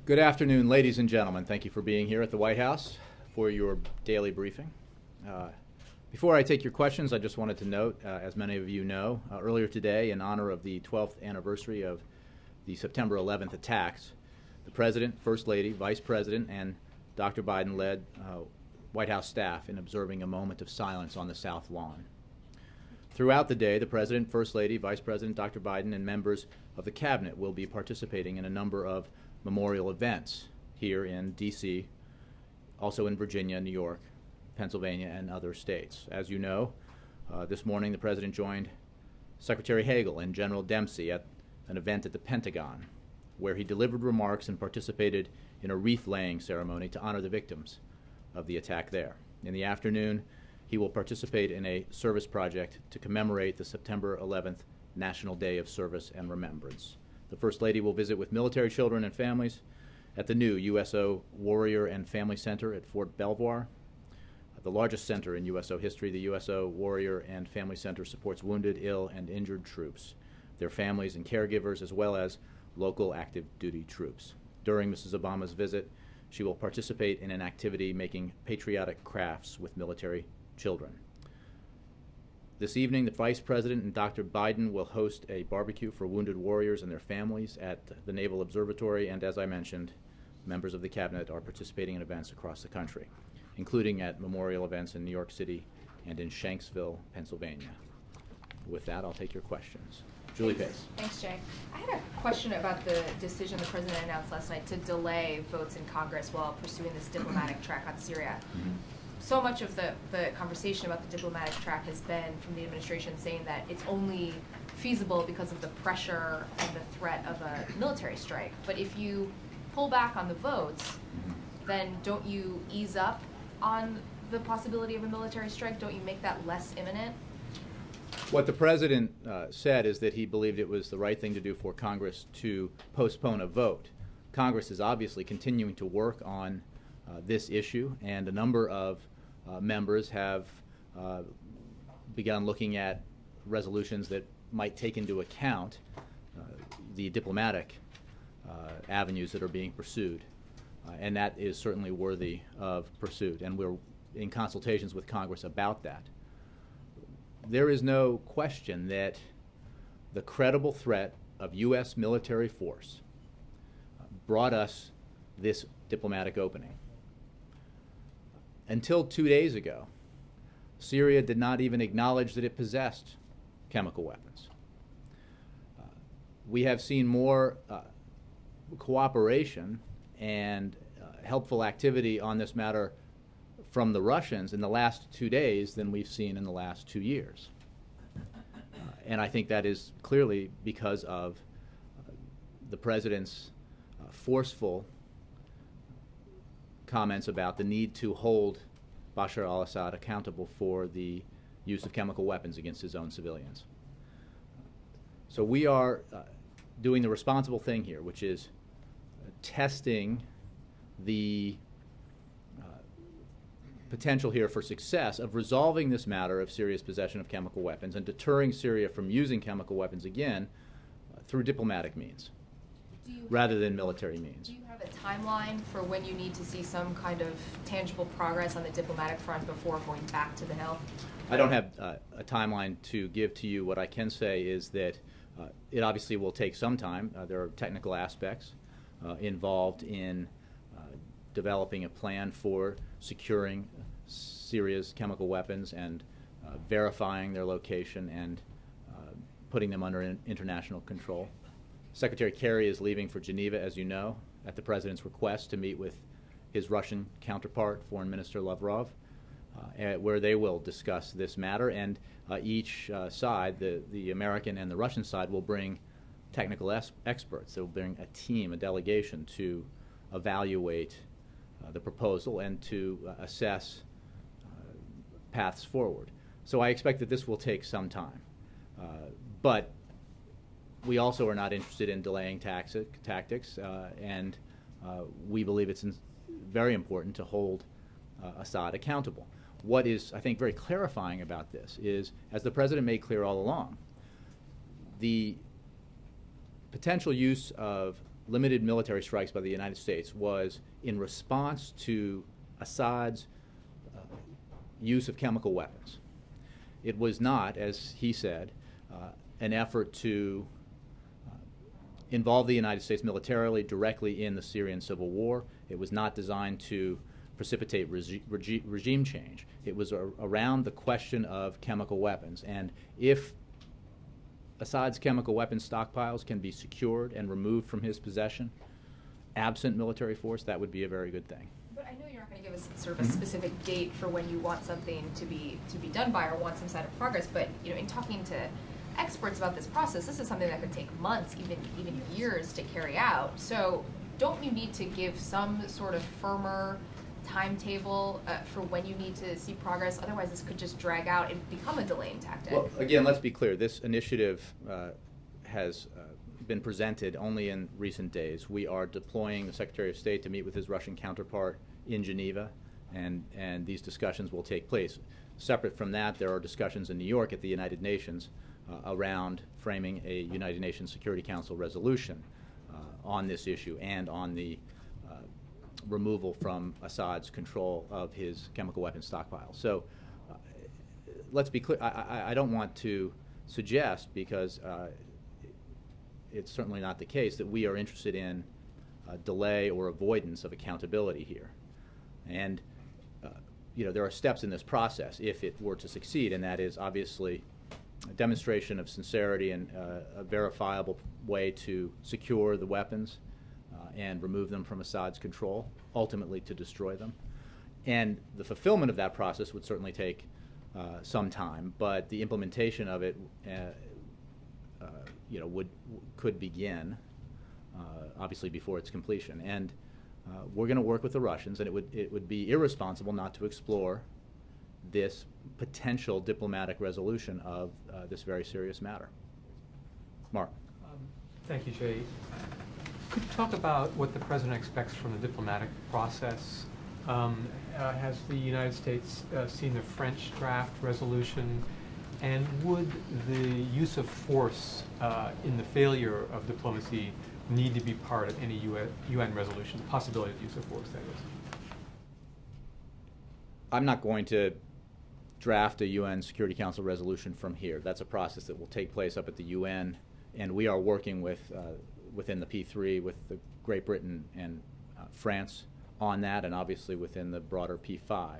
Good afternoon, ladies and gentlemen. Thank you for being here at the White House for your daily briefing. Before I take your questions, I just wanted to note, as many of you know, earlier today, in honor of the 12th anniversary of the September 11th attacks, the President, First Lady, Vice President, and Dr. Biden led White House staff in observing a moment of silence on the South Lawn. Throughout the day, the President, First Lady, Vice President, Dr. Biden, and members of the Cabinet will be participating in a number of memorial events here in D.C., also in Virginia, New York, Pennsylvania, and other states. As you know, this morning the President joined Secretary Hagel and General Dempsey at an event at the Pentagon, where he delivered remarks and participated in a wreath-laying ceremony to honor the victims of the attack there. In the afternoon, he will participate in a service project to commemorate the September 11th National Day of Service and Remembrance. The First Lady will visit with military children and families at the new USO Warrior and Family Center at Fort Belvoir, the largest center in USO history. The USO Warrior and Family Center supports wounded, ill, and injured troops, their families and caregivers, as well as local active duty troops. During Mrs. Obama's visit, she will participate in an activity making patriotic crafts with military children. This evening, the Vice President and Dr. Biden will host a barbecue for wounded warriors and their families at the Naval Observatory, and as I mentioned, members of the Cabinet are participating in events across the country, including at memorial events in New York City and in Shanksville, Pennsylvania. With that, I'll take your questions. Julie Pace. Thanks, Jay. I had a question about the decision the President announced last night to delay votes in Congress while pursuing this diplomatic track on Syria. So much of the conversation about the diplomatic track has been from the administration saying that it's only feasible because of the pressure and the threat of a military strike. But if you pull back on the votes, then don't you ease up on the possibility of a military strike? Don't you make that less imminent? What the President said is that he believed it was the right thing to do for Congress to postpone a vote. Congress is obviously continuing to work on this issue, and a number of members have begun looking at resolutions that might take into account the diplomatic avenues that are being pursued, and that is certainly worthy of pursuit, and we're in consultations with Congress about that. There is no question that the credible threat of U.S. military force brought us this diplomatic opening. Until 2 days ago, Syria did not even acknowledge that it possessed chemical weapons. We have seen more cooperation and helpful activity on this matter from the Russians in the last 2 days than we've seen in the last 2 years. And I think that is clearly because of the President's forceful comments about the need to hold Bashar al-Assad accountable for the use of chemical weapons against his own civilians. So we are doing the responsible thing here, which is testing the potential here for success of resolving this matter of Syria's possession of chemical weapons and deterring Syria from using chemical weapons again through diplomatic means rather than military means. Do you have a timeline for when you need to see some kind of tangible progress on the diplomatic front before going back to the Hill? I don't have a timeline to give to you. What I can say is that it obviously will take some time. There are technical aspects involved in developing a plan for securing Syria's chemical weapons and verifying their location and putting them under international control. Secretary Kerry is leaving for Geneva, as you know, at the President's request to meet with his Russian counterpart, Foreign Minister Lavrov, where they will discuss this matter. And each side, the American and the Russian side, will bring technical experts. They will bring a team, a delegation, to evaluate the proposal and to assess paths forward. So I expect that this will take some time. But we also are not interested in delaying tactics, and we believe it's very important to hold Assad accountable. What is, I think, very clarifying about this is, as the President made clear all along, the potential use of limited military strikes by the United States was in response to Assad's use of chemical weapons. It was not, as he said, an effort to involve the United States militarily directly in the Syrian civil war. It was not designed to precipitate regime change. It was around the question of chemical weapons. And if Assad's chemical weapons stockpiles can be secured and removed from his possession, absent military force, that would be a very good thing. But I know you're not going to give us sort of a specific date for when you want something to be done by or want some sort of progress. But in talking to experts about this process, this is something that could take months, even years to carry out. So don't you need to give some sort of firmer timetable for when you need to see progress? Otherwise, this could just drag out and become a delaying tactic. Well, again, let's be clear. This initiative has been presented only in recent days. We are deploying the Secretary of State to meet with his Russian counterpart in Geneva, and these discussions will take place. Separate from that, there are discussions in New York at the United Nations around framing a United Nations Security Council resolution on this issue and on the removal from Assad's control of his chemical weapons stockpile. So let's be clear. I don't want to suggest, because it's certainly not the case, that we are interested in delay or avoidance of accountability here. And there are steps in this process if it were to succeed, and that is obviously a demonstration of sincerity and a verifiable way to secure the weapons and remove them from Assad's control, ultimately to destroy them. And the fulfillment of that process would certainly take some time, but the implementation of it could begin obviously before its completion. And we're going to work with the Russians, and it would be irresponsible not to explore this potential diplomatic resolution of this very serious matter. Mark. Thank you, Jay. Could you talk about what the President expects from the diplomatic process? Has the United States seen the French draft resolution? And would the use of force in the failure of diplomacy need to be part of any UN resolution, the possibility of use of force, that is? I'm not going to draft a UN Security Council resolution from here. That's a process that will take place up at the UN, and we are working with within the P3 with the Great Britain and France on that, and obviously within the broader P5.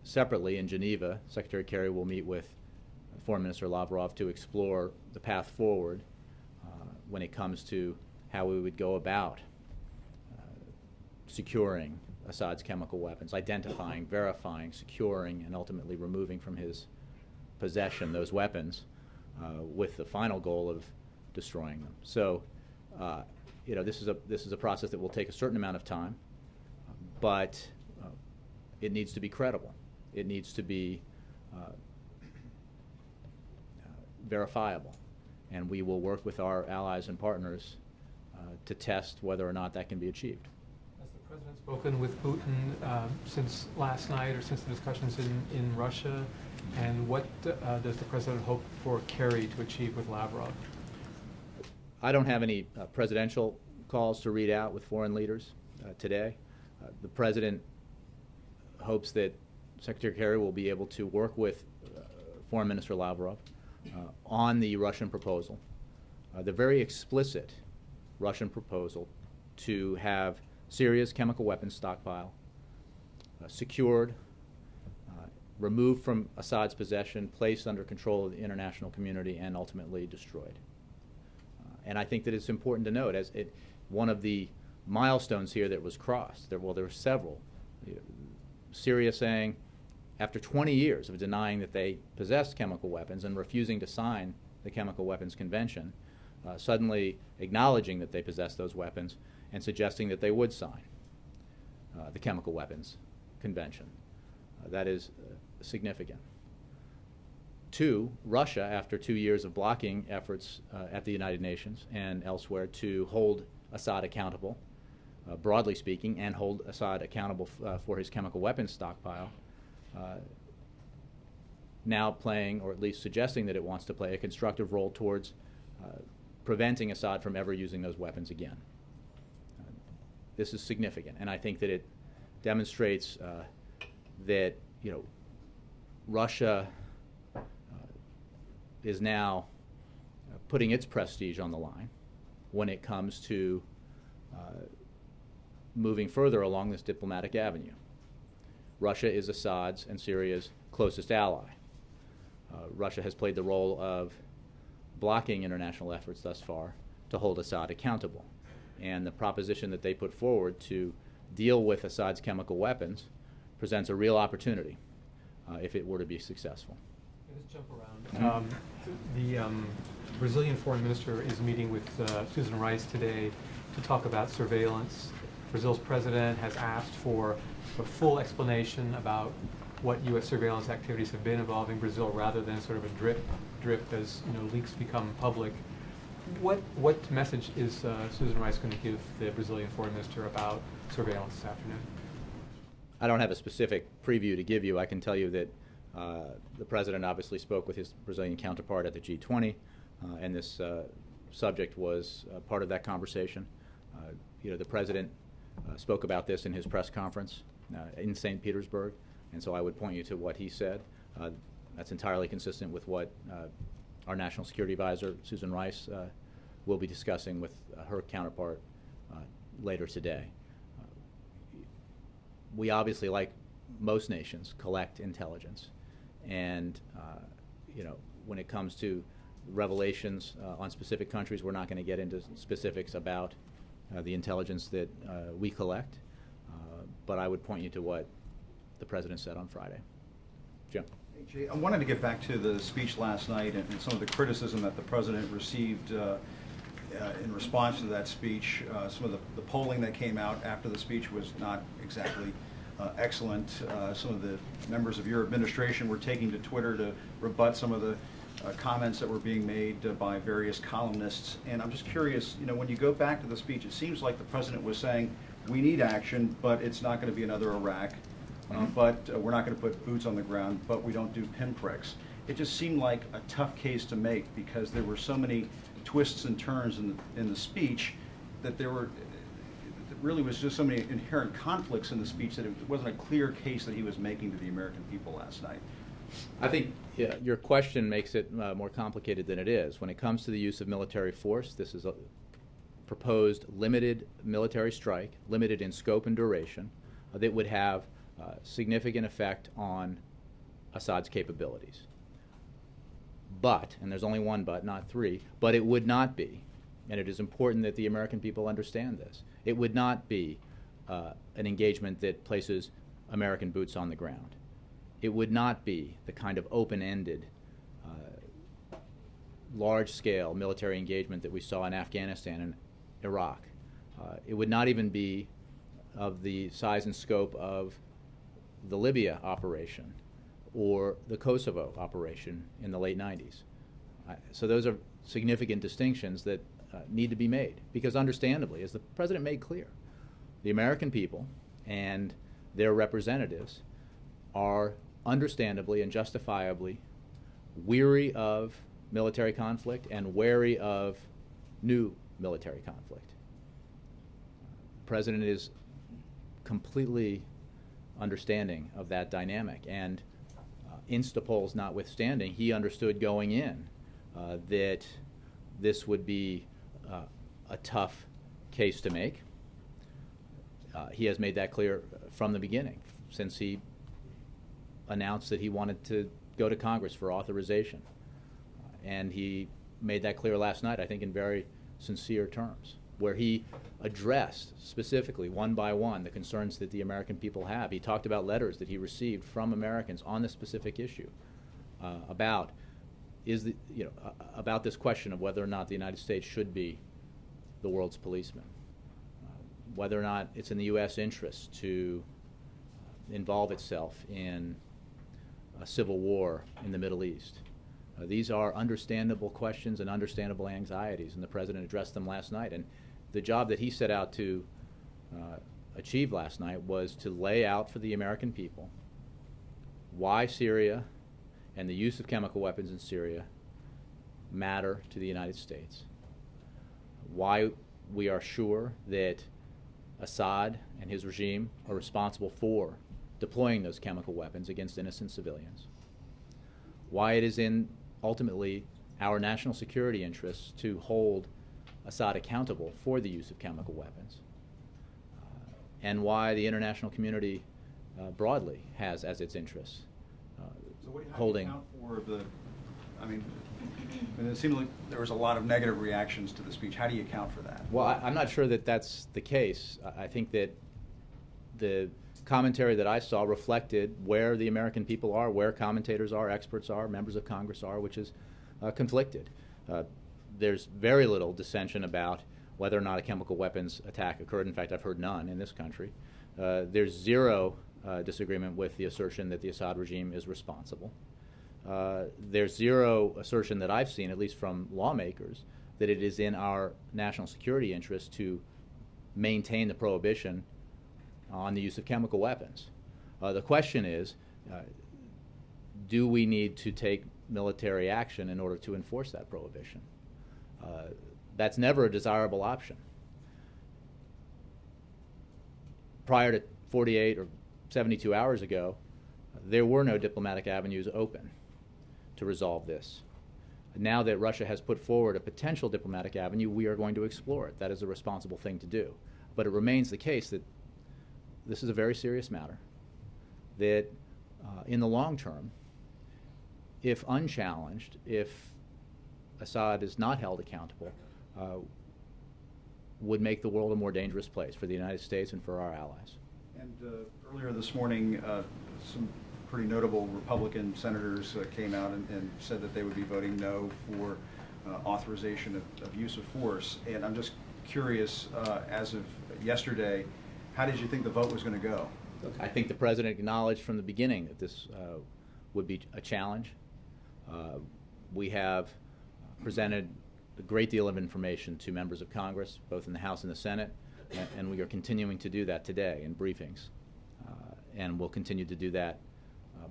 Separately, in Geneva, Secretary Kerry will meet with Foreign Minister Lavrov to explore the path forward when it comes to how we would go about securing Assad's chemical weapons, identifying, verifying, securing, and ultimately removing from his possession those weapons with the final goal of destroying them. So, this is a process that will take a certain amount of time, but it needs to be credible. It needs to be verifiable, and we will work with our allies and partners to test whether or not that can be achieved. Has the President spoken with Putin since last night or since the discussions in Russia? And what does the President hope for Kerry to achieve with Lavrov? I don't have any presidential calls to read out with foreign leaders today. The President hopes that Secretary Kerry will be able to work with Foreign Minister Lavrov on the Russian proposal, the very explicit Russian proposal to have Syria's chemical weapons stockpile secured, removed from Assad's possession, placed under control of the international community, and ultimately destroyed. And I think that it's important to note, as one of the milestones here that was crossed, there were several. Syria saying, after 20 years of denying that they possessed chemical weapons and refusing to sign the Chemical Weapons Convention, suddenly acknowledging that they possessed those weapons and suggesting that they would sign the Chemical Weapons Convention. That is significant. Two, Russia, after 2 years of blocking efforts at the United Nations and elsewhere to hold Assad accountable, broadly speaking, and hold Assad accountable for his chemical weapons stockpile, now playing, or at least suggesting that it wants to play, a constructive role towards preventing Assad from ever using those weapons again. This is significant, and I think that it demonstrates that Russia is now putting its prestige on the line when it comes to moving further along this diplomatic avenue. Russia is Assad's and Syria's closest ally. Russia has played the role of blocking international efforts thus far to hold Assad accountable. And the proposition that they put forward to deal with Assad's chemical weapons presents a real opportunity if it were to be successful. Let's jump around. The Brazilian foreign minister is meeting with Susan Rice today to talk about surveillance. Brazil's president has asked for a full explanation about what U.S. surveillance activities have been involving Brazil, rather than sort of a drip as leaks become public. What message is Susan Rice going to give the Brazilian foreign minister about surveillance this afternoon? I don't have a specific preview to give you. I can tell you that the president obviously spoke with his Brazilian counterpart at the G20, and this subject was part of that conversation. The president spoke about this in his press conference in St. Petersburg, and so I would point you to what he said. That's entirely consistent with what our National Security Advisor, Susan Rice, will be discussing with her counterpart later today. We obviously, like most nations, collect intelligence, and when it comes to revelations on specific countries, we're not going to get into specifics about the intelligence that we collect, but I would point you to what the president said on Friday. Jim. Hey, Jay, I wanted to get back to the speech last night and some of the criticism that the president received in response to that speech. Some of the polling that came out after the speech was not exactly excellent. Some of the members of your administration were taking to Twitter to rebut some of the comments that were being made by various columnists. And I'm just curious, when you go back to the speech, it seems like the president was saying, we need action, but it's not going to be another Iraq. But we're not going to put boots on the ground, but we don't do pinpricks. It just seemed like a tough case to make, because there were so many twists and turns in the speech that there really was just so many inherent conflicts in the speech that it wasn't a clear case that he was making to the American people last night. I think your question makes it more complicated than it is. When it comes to the use of military force, this is a proposed limited military strike, limited in scope and duration, that would have significant effect on Assad's capabilities. But, and there's only one but, not three, but it would not be, and it is important that the American people understand this, it would not be an engagement that places American boots on the ground. It would not be the kind of open-ended, large-scale military engagement that we saw in Afghanistan and Iraq. It would not even be of the size and scope of the Libya operation or the Kosovo operation in the late 90s. So those are significant distinctions that need to be made, because understandably, as the president made clear, the American people and their representatives are understandably and justifiably weary of military conflict and wary of new military conflict. The president is completely understanding of that dynamic, and Instapolls notwithstanding, he understood going in that this would be a tough case to make. He has made that clear from the beginning, since he announced that he wanted to go to Congress for authorization. And he made that clear last night, I think, in very sincere terms, where he addressed specifically, one by one, the concerns that the American people have. He talked about letters that he received from Americans on this specific issue about this question of whether or not the United States should be the world's policeman, whether or not it's in the U.S. interest to involve itself in a civil war in the Middle East. These are understandable questions and understandable anxieties, and the president addressed them last night. And the job that he set out to achieve last night was to lay out for the American people why Syria and the use of chemical weapons in Syria matter to the United States, why we are sure that Assad and his regime are responsible for deploying those chemical weapons against innocent civilians, why it is in ultimately our national security interests to hold Assad accountable for the use of chemical weapons, and why the international community broadly has as its interests So how do you holding. account for the, I mean, it seemed like there was a lot of negative reactions to the speech. How do you account for that? Well, I'm not sure that that's the case. I think that the commentary that I saw reflected where the American people are, where commentators are, experts are, members of Congress are, which is conflicted. There's very little dissension about whether or not a chemical weapons attack occurred. In fact, I've heard none in this country. There's zero disagreement with the assertion that the Assad regime is responsible. There's zero assertion that I've seen, at least from lawmakers, that it is in our national security interest to maintain the prohibition on the use of chemical weapons. The question is, do we need to take military action in order to enforce that prohibition? That's never a desirable option. Prior to 48 or 72 hours ago, there were no diplomatic avenues open to resolve this. Now that Russia has put forward a potential diplomatic avenue, we are going to explore it. That is a responsible thing to do. But it remains the case that this is a very serious matter, that in the long term, if unchallenged, if Assad is not held accountable, would make the world a more dangerous place for the United States and for our allies. And earlier this morning, some pretty notable Republican senators came out and said that they would be voting no for authorization of use of force. And I'm just curious, as of yesterday, how did you think the vote was going to go? I think the President acknowledged from the beginning that this would be a challenge. We have presented a great deal of information to members of Congress, both in the House and the Senate, and we are continuing to do that today in briefings. And we'll continue to do that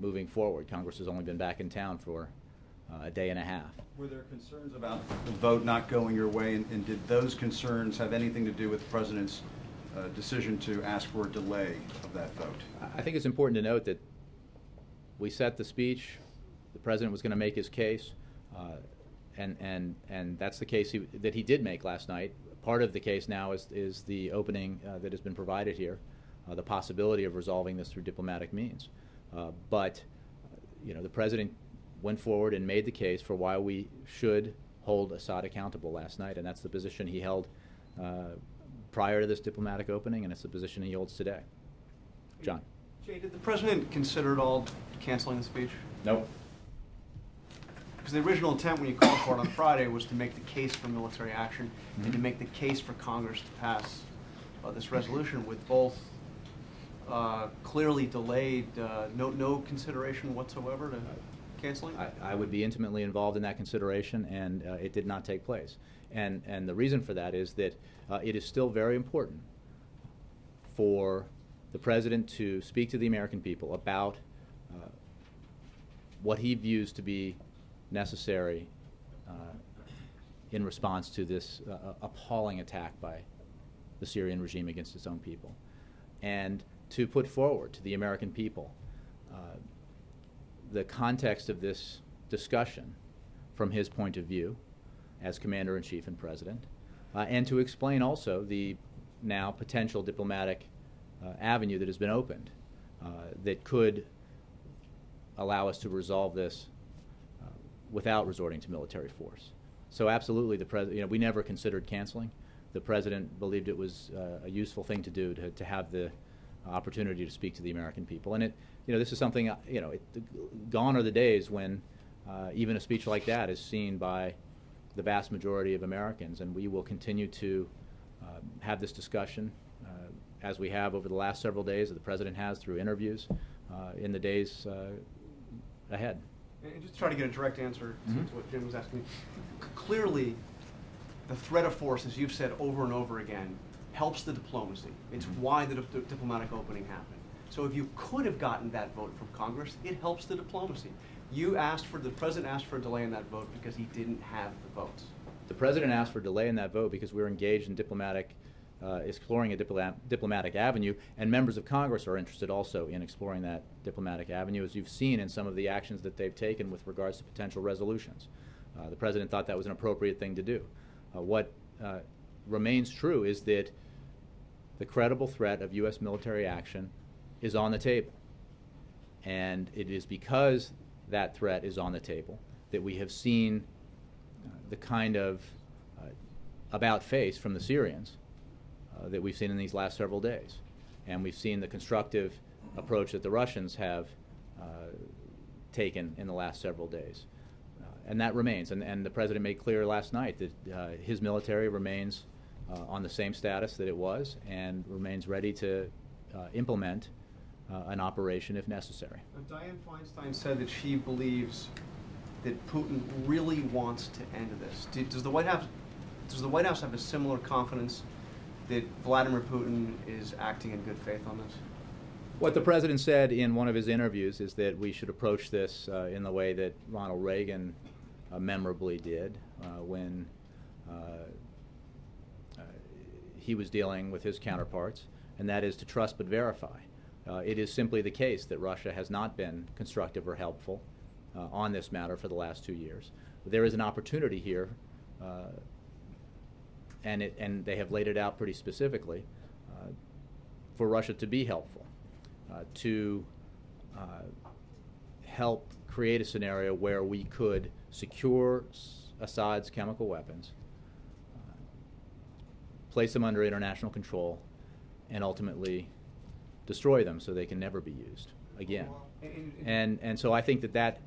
moving forward. Congress has only been back in town for a day and a half. Were there concerns about the vote not going your way, and did those concerns have anything to do with the President's decision to ask for a delay of that vote? I think it's important to note that we set the speech. The President was going to make his case, and that's the case that he did make last night. Part of the case now is the opening that has been provided here, the possibility of resolving this through diplomatic means. But the President went forward and made the case for why we should hold Assad accountable last night, and that's the position he held prior to this diplomatic opening, and it's the position he holds today. John. Jay, did the President consider at all canceling the speech? Nope. Because the original intent when you called for it on Friday was to make the case for military action and to make the case for Congress to pass this resolution with both clearly delayed, no consideration whatsoever to canceling? I would be intimately involved in that consideration, and it did not take place. And the reason for that is that it is still very important for the President to speak to the American people about what he views to be necessary in response to this appalling attack by the Syrian regime against its own people, and to put forward to the American people the context of this discussion from his point of view as Commander-in-Chief and President, and to explain also the now potential diplomatic avenue that has been opened that could allow us to resolve this without resorting to military force. So absolutely, the President, we never considered canceling. The President believed it was a useful thing to do to have the opportunity to speak to the American people. And this is something, gone are the days when even a speech like that is seen by the vast majority of Americans, and we will continue to have this discussion as we have over the last several days, that the President has through interviews in the days ahead. And just to try to get a direct answer to what Jim was asking. Clearly, the threat of force, as you've said over and over again, helps the diplomacy. It's why the diplomatic opening happened. So if you could have gotten that vote from Congress, it helps the diplomacy. The President asked for a delay in that vote because he didn't have the votes. The president asked for delay in that vote because we were engaged in exploring a diplomatic avenue, and members of Congress are interested also in exploring that diplomatic avenue, as you've seen in some of the actions that they've taken with regards to potential resolutions. The president thought that was an appropriate thing to do. What remains true is that the credible threat of U.S. military action is on the table. And it is because that threat is on the table that we have seen the kind of about-face from the Syrians that we've seen in these last several days. And we've seen the constructive approach that the Russians have taken in the last several days. And that remains. And the president made clear last night that his military remains on the same status that it was and remains ready to implement an operation if necessary. Dianne Feinstein said that she believes that Putin really wants to end this. Does the White House have a similar confidence that Vladimir Putin is acting in good faith on this? What the president said in one of his interviews is that we should approach this in the way that Ronald Reagan memorably did when he was dealing with his counterparts, and that is to trust but verify. It is simply the case that Russia has not been constructive or helpful on this matter for the last 2 years. There is an opportunity here, and they have laid it out pretty specifically, for Russia to be helpful, to help create a scenario where we could secure Assad's chemical weapons, place them under international control, and ultimately destroy them so they can never be used again. And so I think that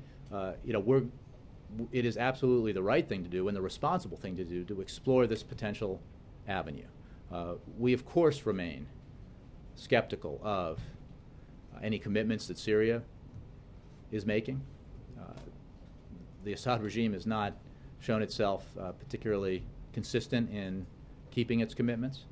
it is absolutely the right thing to do and the responsible thing to do to explore this potential avenue. We of course remain skeptical of any commitments that Syria is making. The Assad regime has not shown itself particularly consistent in keeping its commitments,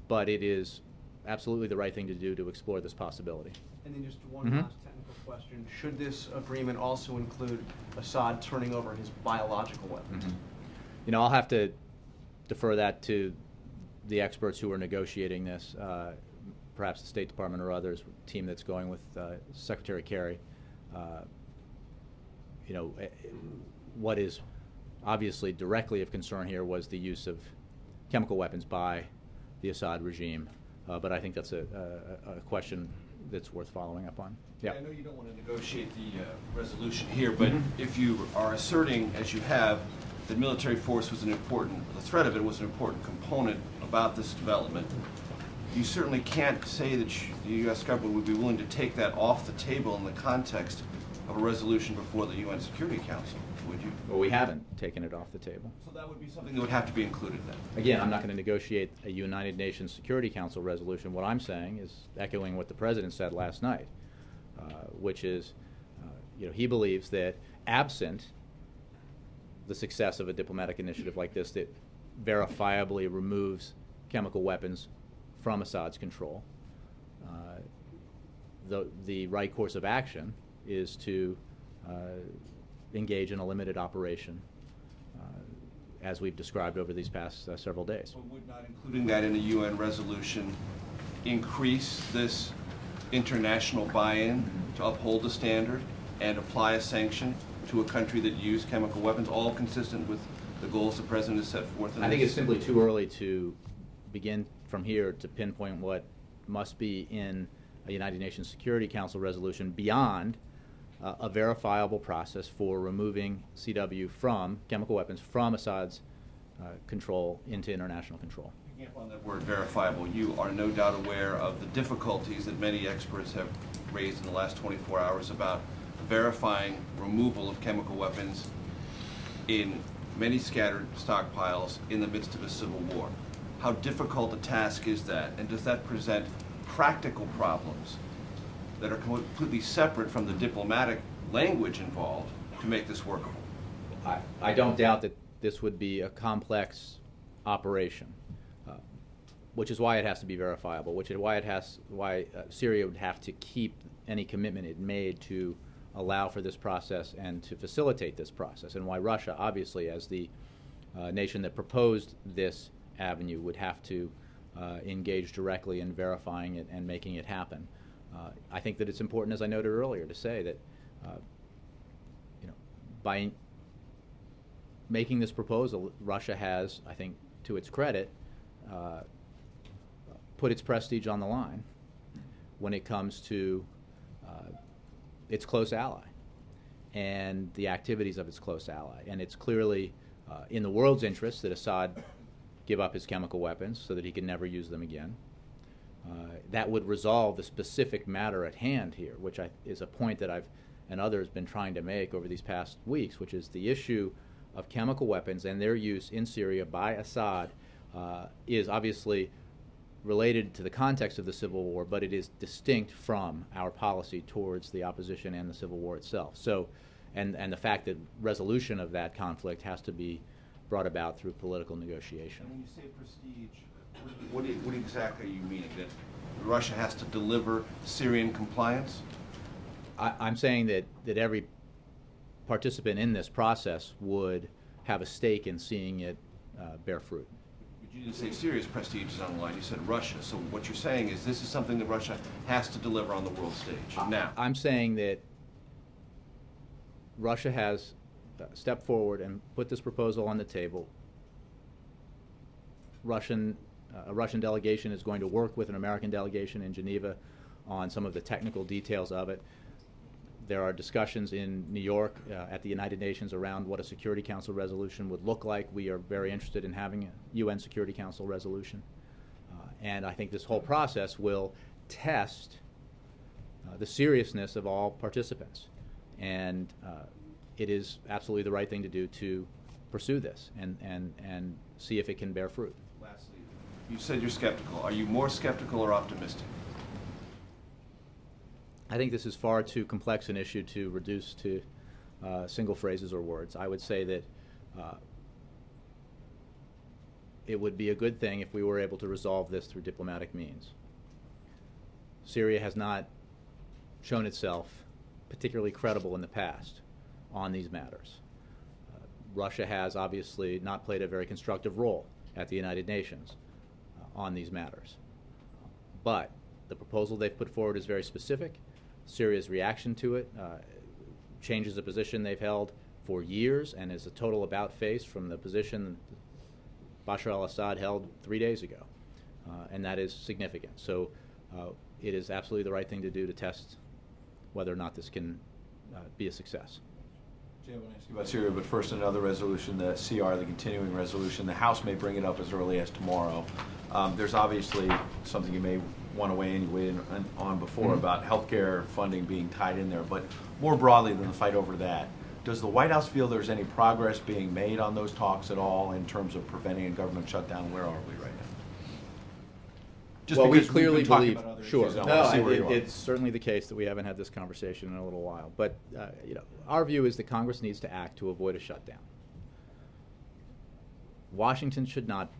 but it is absolutely the right thing to do to explore this possibility. And then just one last technical question. Should this agreement also include Assad turning over his biological weapons? I'll have to defer that to the experts who are negotiating this, perhaps the State Department or others, team that's going with Secretary Kerry. What is obviously directly of concern here was the use of chemical weapons by the Assad regime, but I think that's a question that's worth following up on. Yeah. I know you don't want to negotiate the resolution here, but if you are asserting, as you have, that military force was the threat of it was an important component about this development, you certainly can't say that the U.S. government would be willing to take that off the table in the context of a resolution before the UN Security Council, would you? Well, we haven't taken it off the table. So that would be something that would have to be included then? Again, I'm not going to negotiate a United Nations Security Council resolution. What I'm saying is echoing what the President said last night, which is, he believes that absent the success of a diplomatic initiative like this that verifiably removes chemical weapons from Assad's control, the right course of action is to engage in a limited operation, as we've described over these past several days. But would not including that in a UN resolution increase this international buy-in to uphold the standard and apply a sanction to a country that used chemical weapons, all consistent with the goals the President has set forth in I think this? it's simply too early to begin from here to pinpoint what must be in a United Nations Security Council resolution beyond a verifiable process for removing CW from chemical weapons from Assad's control into international control. Picking up on that word verifiable, you are no doubt aware of the difficulties that many experts have raised in the last 24 hours about verifying removal of chemical weapons in many scattered stockpiles in the midst of a civil war. How difficult a task is that, and does that present practical problems that are completely separate from the diplomatic language involved to make this workable? I don't doubt that this would be a complex operation, which is why it has to be verifiable, which is why Syria would have to keep any commitment it made to allow for this process and to facilitate this process, and why Russia, obviously, as the nation that proposed this avenue would have to engage directly in verifying it and making it happen. I think that it's important, as I noted earlier, to say that by making this proposal, Russia has, I think, to its credit, put its prestige on the line when it comes to its close ally and the activities of its close ally. And it's clearly in the world's interest that Assad give up his chemical weapons so that he can never use them again. That would resolve the specific matter at hand here, which is a point that I've and others been trying to make over these past weeks, which is the issue of chemical weapons and their use in Syria by Assad is obviously related to the context of the civil war, but it is distinct from our policy towards the opposition and the civil war itself. So, and the fact that resolution of that conflict has to be brought about through political negotiation. When you say prestige, what exactly are you meaning? That Russia has to deliver Syrian compliance? I'm saying that every participant in this process would have a stake in seeing it bear fruit. But you didn't say Syria's prestige is on the line. You said Russia. So what you're saying is this is something that Russia has to deliver on the world stage now. I'm saying that Russia has stepped forward and put this proposal on the table. A Russian delegation is going to work with an American delegation in Geneva on some of the technical details of it. There are discussions in New York at the United Nations around what a Security Council resolution would look like. We are very interested in having a UN Security Council resolution. And I think this whole process will test the seriousness of all participants. And it is absolutely the right thing to do to pursue this and see if it can bear fruit. Lastly, you said you're skeptical. Are you more skeptical or optimistic? I think this is far too complex an issue to reduce to single phrases or words. I would say that it would be a good thing if we were able to resolve this through diplomatic means. Syria has not shown itself particularly credible in the past on these matters. Russia has obviously not played a very constructive role at the United Nations on these matters. But the proposal they've put forward is very specific. Syria's reaction to it changes the position they've held for years and is a total about-face from the position Bashar al-Assad held 3 days ago. And that is significant. So it is absolutely the right thing to do to test whether or not this can be a success. Jay, I want to ask you about Syria, but first another resolution, the CR, the continuing resolution. The House may bring it up as early as tomorrow. There's obviously something you may want to weigh in on before about healthcare funding being tied in there, but more broadly than the fight over that, does the White House feel there's any progress being made on those talks at all in terms of preventing a government shutdown? Where are we right now? Just well, we because clearly we've been talking believe, about other sure. issues, I want to see where you are. It's certainly the case that we haven't had this conversation in a little while. But our view is that Congress needs to act to avoid a shutdown. Washington should not,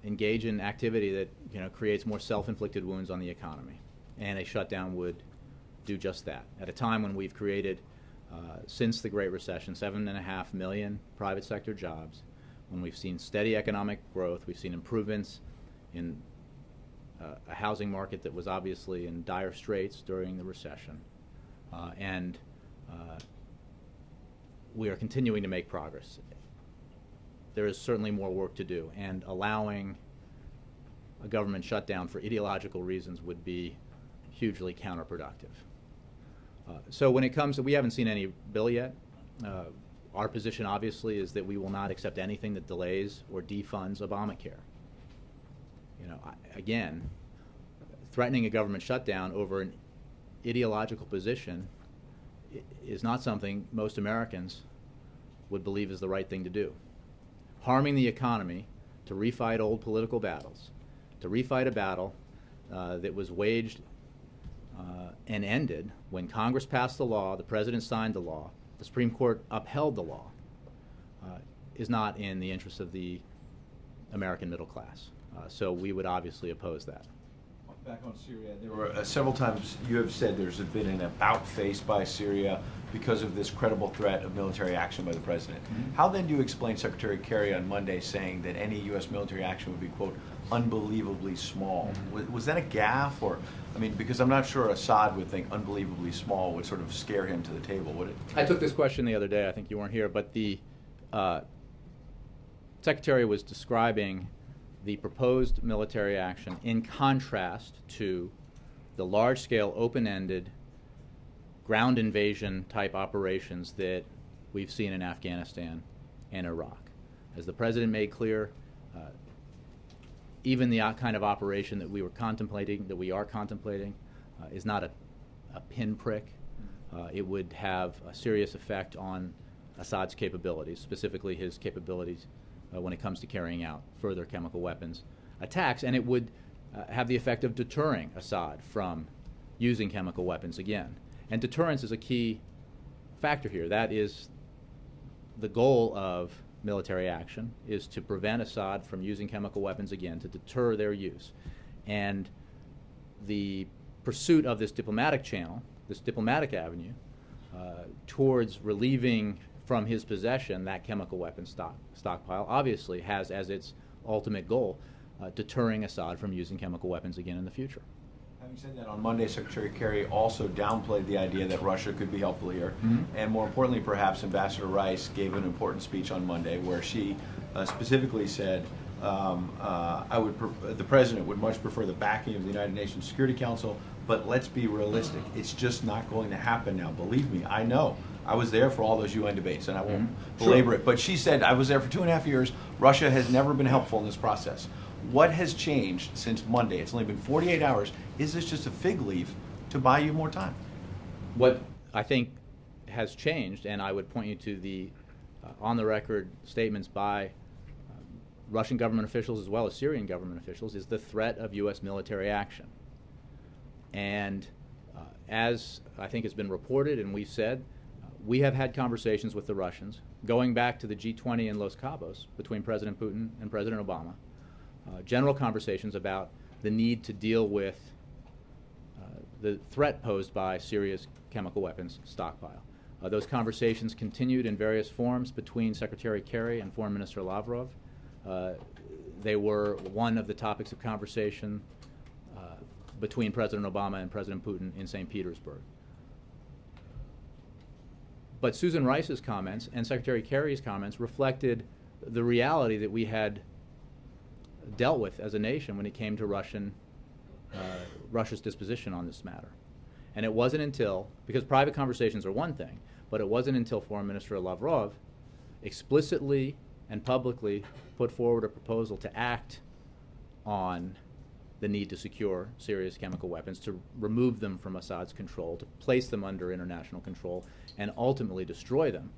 engage in activity that creates more self-inflicted wounds on the economy, and a shutdown would do just that. At a time when we've created, since the Great Recession, 7.5 million private sector jobs, when we've seen steady economic growth, we've seen improvements in a housing market that was obviously in dire straits during the recession, and we are continuing to make progress. There is certainly more work to do, and allowing a government shutdown for ideological reasons would be hugely counterproductive. So when it comes to, we haven't seen any bill yet. Our position obviously is that we will not accept anything that delays or defunds Obamacare. Again, threatening a government shutdown over an ideological position is not something most Americans would believe is the right thing to do. Harming the economy to refight old political battles, to refight a battle that was waged and ended when Congress passed the law, the President signed the law, the Supreme Court upheld the law, is not in the interest of the American middle class. So we would obviously oppose that. Back on Syria, there were several times you have said there's been an about face by Syria because of this credible threat of military action by the president. Mm-hmm. How then do you explain Secretary Kerry on Monday saying that any U.S. military action would be, quote, unbelievably small? Mm-hmm. Was that a gaffe? Or, I mean, because I'm not sure Assad would think unbelievably small would sort of scare him to the table, would it? I took this question the other day. I think you weren't here, but the Secretary was describing the proposed military action in contrast to the large-scale, open-ended, ground invasion type operations that we've seen in Afghanistan and Iraq. As the President made clear, even the kind of operation that we are contemplating, is not a pinprick. It would have a serious effect on Assad's capabilities, specifically his capabilities when it comes to carrying out further chemical weapons attacks, and it would have the effect of deterring Assad from using chemical weapons again. And deterrence is a key factor here. That is the goal of military action, is to prevent Assad from using chemical weapons again, to deter their use. And the pursuit of this diplomatic channel, this diplomatic avenue, towards relieving from his possession that chemical weapon stockpile, obviously has as its ultimate goal deterring Assad from using chemical weapons again in the future. Having said that, on Monday, Secretary Kerry also downplayed the idea that Russia could be helpful here. Mm-hmm. And more importantly, perhaps, Ambassador Rice gave an important speech on Monday where she specifically said, the President would much prefer the backing of the United Nations Security Council, but let's be realistic. It's just not going to happen now. Believe me, I know. I was there for all those UN debates, and I won't belabor it. But she said, I was there for 2.5 years. Russia has never been helpful in this process. What has changed since Monday? It's only been 48 hours. Is this just a fig leaf to buy you more time? What I think has changed, and I would point you to the on-the-record statements by Russian government officials as well as Syrian government officials, is the threat of U.S. military action. And as I think has been reported and we've said, we have had conversations with the Russians, going back to the G20 in Los Cabos between President Putin and President Obama, general conversations about the need to deal with the threat posed by Syria's chemical weapons stockpile. Those conversations continued in various forms between Secretary Kerry and Foreign Minister Lavrov. They were one of the topics of conversation between President Obama and President Putin in St. Petersburg. But Susan Rice's comments and Secretary Kerry's comments reflected the reality that we had dealt with as a nation when it came to Russia's disposition on this matter. And it wasn't until, because private conversations are one thing, but it wasn't until Foreign Minister Lavrov explicitly and publicly put forward a proposal to act on the need to secure Syria's chemical weapons, to remove them from Assad's control, to place them under international control, and ultimately destroy them,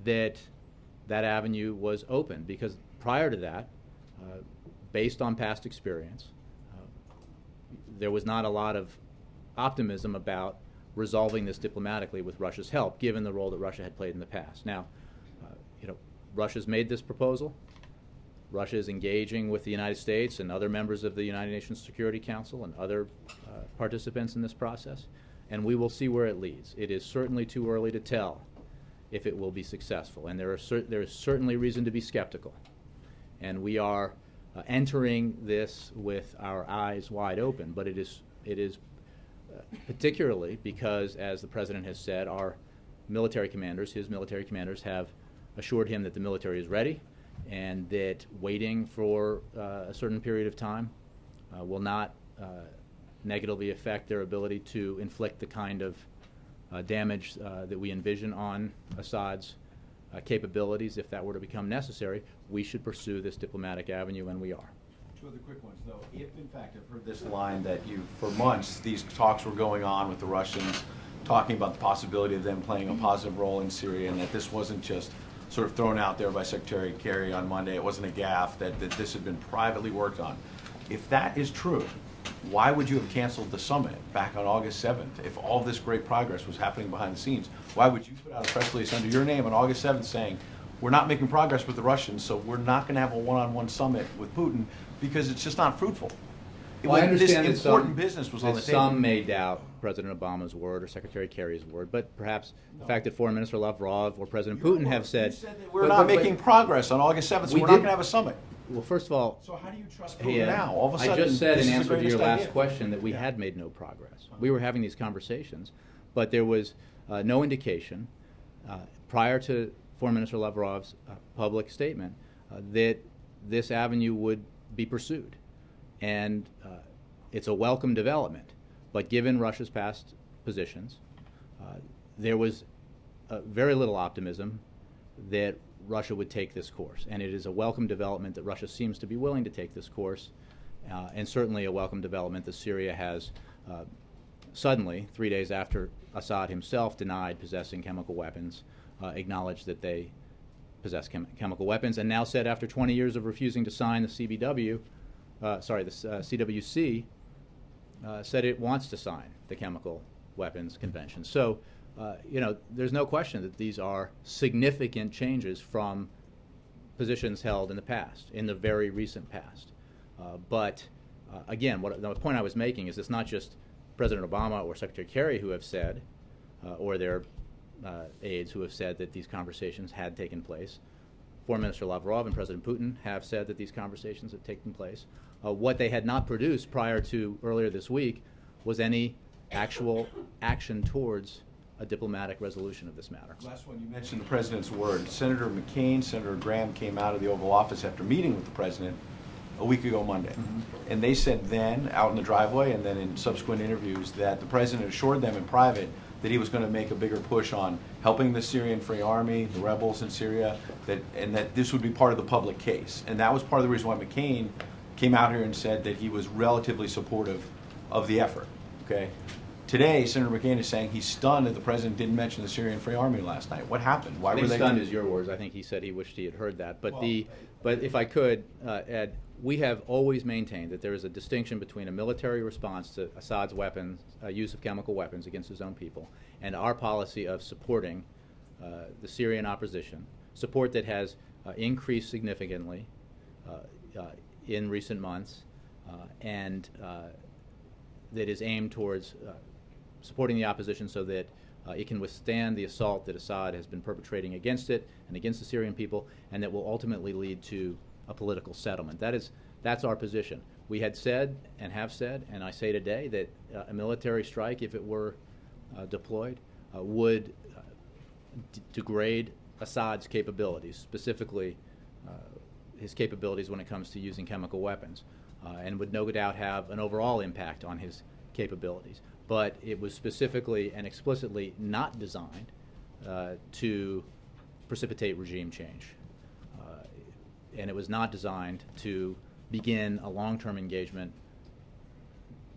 that avenue was open. Because prior to that, based on past experience, there was not a lot of optimism about resolving this diplomatically with Russia's help, given the role that Russia had played in the past. Now, Russia's made this proposal. Russia is engaging with the United States and other members of the United Nations Security Council and other participants in this process, and we will see where it leads. It is certainly too early to tell if it will be successful, and there is certainly reason to be skeptical. And we are entering this with our eyes wide open, but it is particularly because, as the President has said, our military commanders, his military commanders, have assured him that the military is ready, and that waiting for a certain period of time will not negatively affect their ability to inflict the kind of damage that we envision on Assad's capabilities. If that were to become necessary, we should pursue this diplomatic avenue, and we are. Two other quick ones, though. If, in fact, I've heard this line that for months, these talks were going on with the Russians, talking about the possibility of them playing a positive role in Syria, and that this wasn't just sort of thrown out there by Secretary Kerry on Monday. It wasn't a gaffe, that this had been privately worked on. If that is true, why would you have canceled the summit back on August 7th? If all this great progress was happening behind the scenes, why would you put out a press release under your name on August 7th saying, we're not making progress with the Russians, so we're not going to have a one-on-one summit with Putin because it's just not fruitful? Well, I when this understand that important business was on the table. Some may doubt President Obama's word or Secretary Kerry's word, but perhaps the fact that Foreign Minister Lavrov or President Putin have said, You said that we're not making progress on August 7th, so We we're not did- going to have a summit. well, first of all, So how do you trust Putin now? All of a I sudden, just said this in is the answer to your greatest last idea. question that we had made no progress. We were having these conversations, but there was no indication prior to Foreign Minister Lavrov's public statement that this avenue would be pursued. And it's a welcome development. But given Russia's past positions, there was very little optimism that Russia would take this course. And it is a welcome development that Russia seems to be willing to take this course, and certainly a welcome development that Syria has suddenly, 3 days after Assad himself denied possessing chemical weapons, acknowledged that they possess chemical weapons, and now said after 20 years of refusing to sign the CWC, said it wants to sign the Chemical Weapons Convention. So, there's no question that these are significant changes from positions held in the past, in the very recent past. But again, the point I was making is it's not just President Obama or Secretary Kerry who have said, or their aides who have said that these conversations had taken place. Foreign Minister Lavrov and President Putin have said that these conversations had taken place. What they had not produced prior to earlier this week was any actual action towards a diplomatic resolution of this matter. Last one, you mentioned the president's word. Senator McCain, Senator Graham came out of the Oval Office after meeting with the president a week ago Monday. And they said then, out in the driveway and then in subsequent interviews, that the president assured them in private that he was going to make a bigger push on helping the Syrian Free Army, the rebels in Syria, and that this would be part of the public case. And that was part of the reason why McCain came out here and said that he was relatively supportive of the effort. Okay. Today, Senator McCain is saying he's stunned that the president didn't mention the Syrian Free Army last night. What happened? Why I were think they stunned is your words. I think he said he wished he had heard that. But but if I could, Ed, we have always maintained that there is a distinction between a military response to Assad's weapons, use of chemical weapons against his own people, and our policy of supporting the Syrian opposition, support that has increased significantly in recent months, and that is aimed towards supporting the opposition so that it can withstand the assault that Assad has been perpetrating against it and against the Syrian people, and that will ultimately lead to a political settlement. That's our position. We had said and have said, and I say today, that a military strike, if it were deployed, would degrade Assad's capabilities, specifically his capabilities when it comes to using chemical weapons, and would no doubt have an overall impact on his capabilities. But it was specifically and explicitly not designed to precipitate regime change. And it was not designed to begin a long-term engagement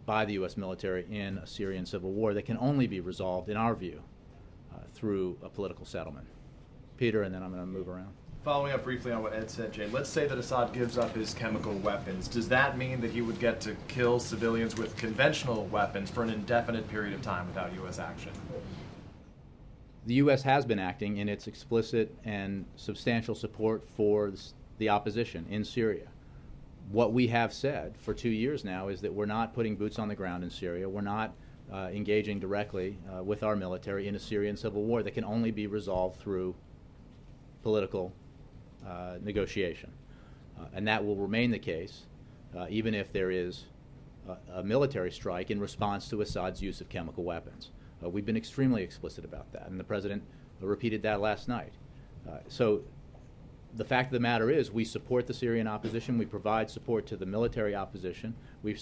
by the U.S. military in a Syrian civil war that can only be resolved, in our view, through a political settlement. Peter, and then I'm going to move around. Following up briefly on what Ed said, Jane, let's say that Assad gives up his chemical weapons. Does that mean that he would get to kill civilians with conventional weapons for an indefinite period of time without U.S. action? The U.S. has been acting in its explicit and substantial support for the opposition in Syria. What we have said for 2 years now is that we're not putting boots on the ground in Syria. We're not engaging directly with our military in a Syrian civil war that can only be resolved through political negotiation. And that will remain the case even if there is a military strike in response to Assad's use of chemical weapons. We've been extremely explicit about that, and the President repeated that last night. So the fact of the matter is we support the Syrian opposition, we provide support to the military opposition, we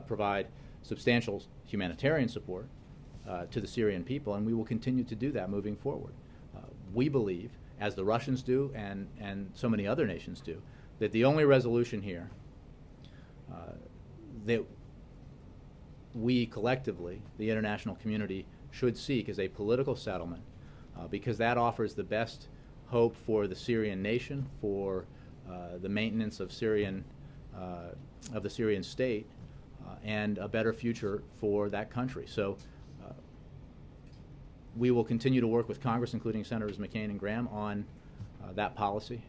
provide substantial humanitarian support to the Syrian people, and we will continue to do that moving forward. We believe, as the Russians do and so many other nations do, that the only resolution here that we collectively, the international community, should seek is a political settlement because that offers the best hope for the Syrian nation, for the maintenance of the Syrian state, and a better future for that country. So we will continue to work with Congress, including Senators McCain and Graham, on that policy.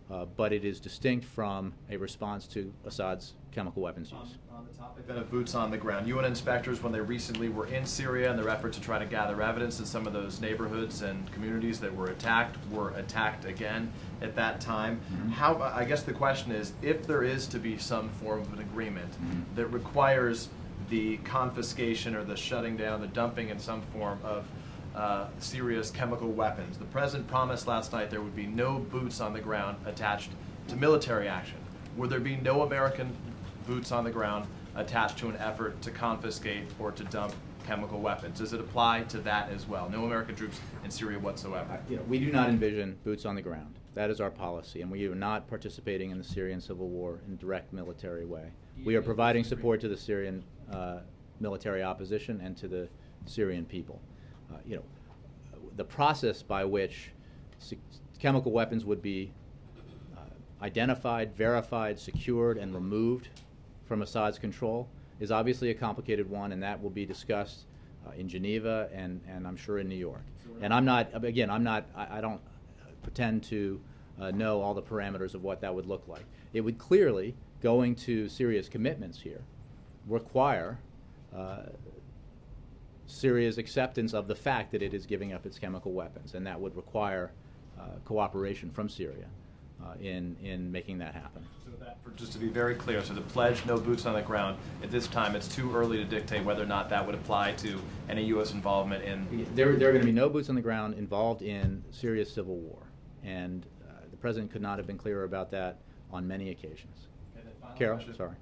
but it is distinct from a response to Assad's chemical weapons use. On the topic then of boots on the ground, UN inspectors, when they recently were in Syria in their effort to try to gather evidence in some of those neighborhoods and communities that were attacked again at that time. How, I guess the question is, if there is to be some form of an agreement that requires the confiscation or the shutting down, the dumping in some form of Syria's chemical weapons. The president promised last night there would be no boots on the ground attached to military action. Would there be no American boots on the ground attached to an effort to confiscate or to dump chemical weapons? Does it apply to that as well? No American troops in Syria whatsoever? We do not envision boots on the ground. That is our policy, and we are not participating in the Syrian civil war in a direct military way. We are providing support to the Syrian military opposition and to the Syrian people. The process by which chemical weapons would be identified, verified, secured, and removed from Assad's control is obviously a complicated one, and that will be discussed in Geneva and I'm sure in New York. And I don't pretend to know all the parameters of what that would look like. It would clearly, going to Syria's commitments here, require Syria's acceptance of the fact that it is giving up its chemical weapons, and that would require cooperation from Syria in making that happen. So just to be very clear, so the pledge, no boots on the ground, at this time it's too early to dictate whether or not that would apply to any U.S. involvement in... There are going to be no boots on the ground involved in Syria's civil war, and the President could not have been clearer about that on many occasions. Carol, question. sorry.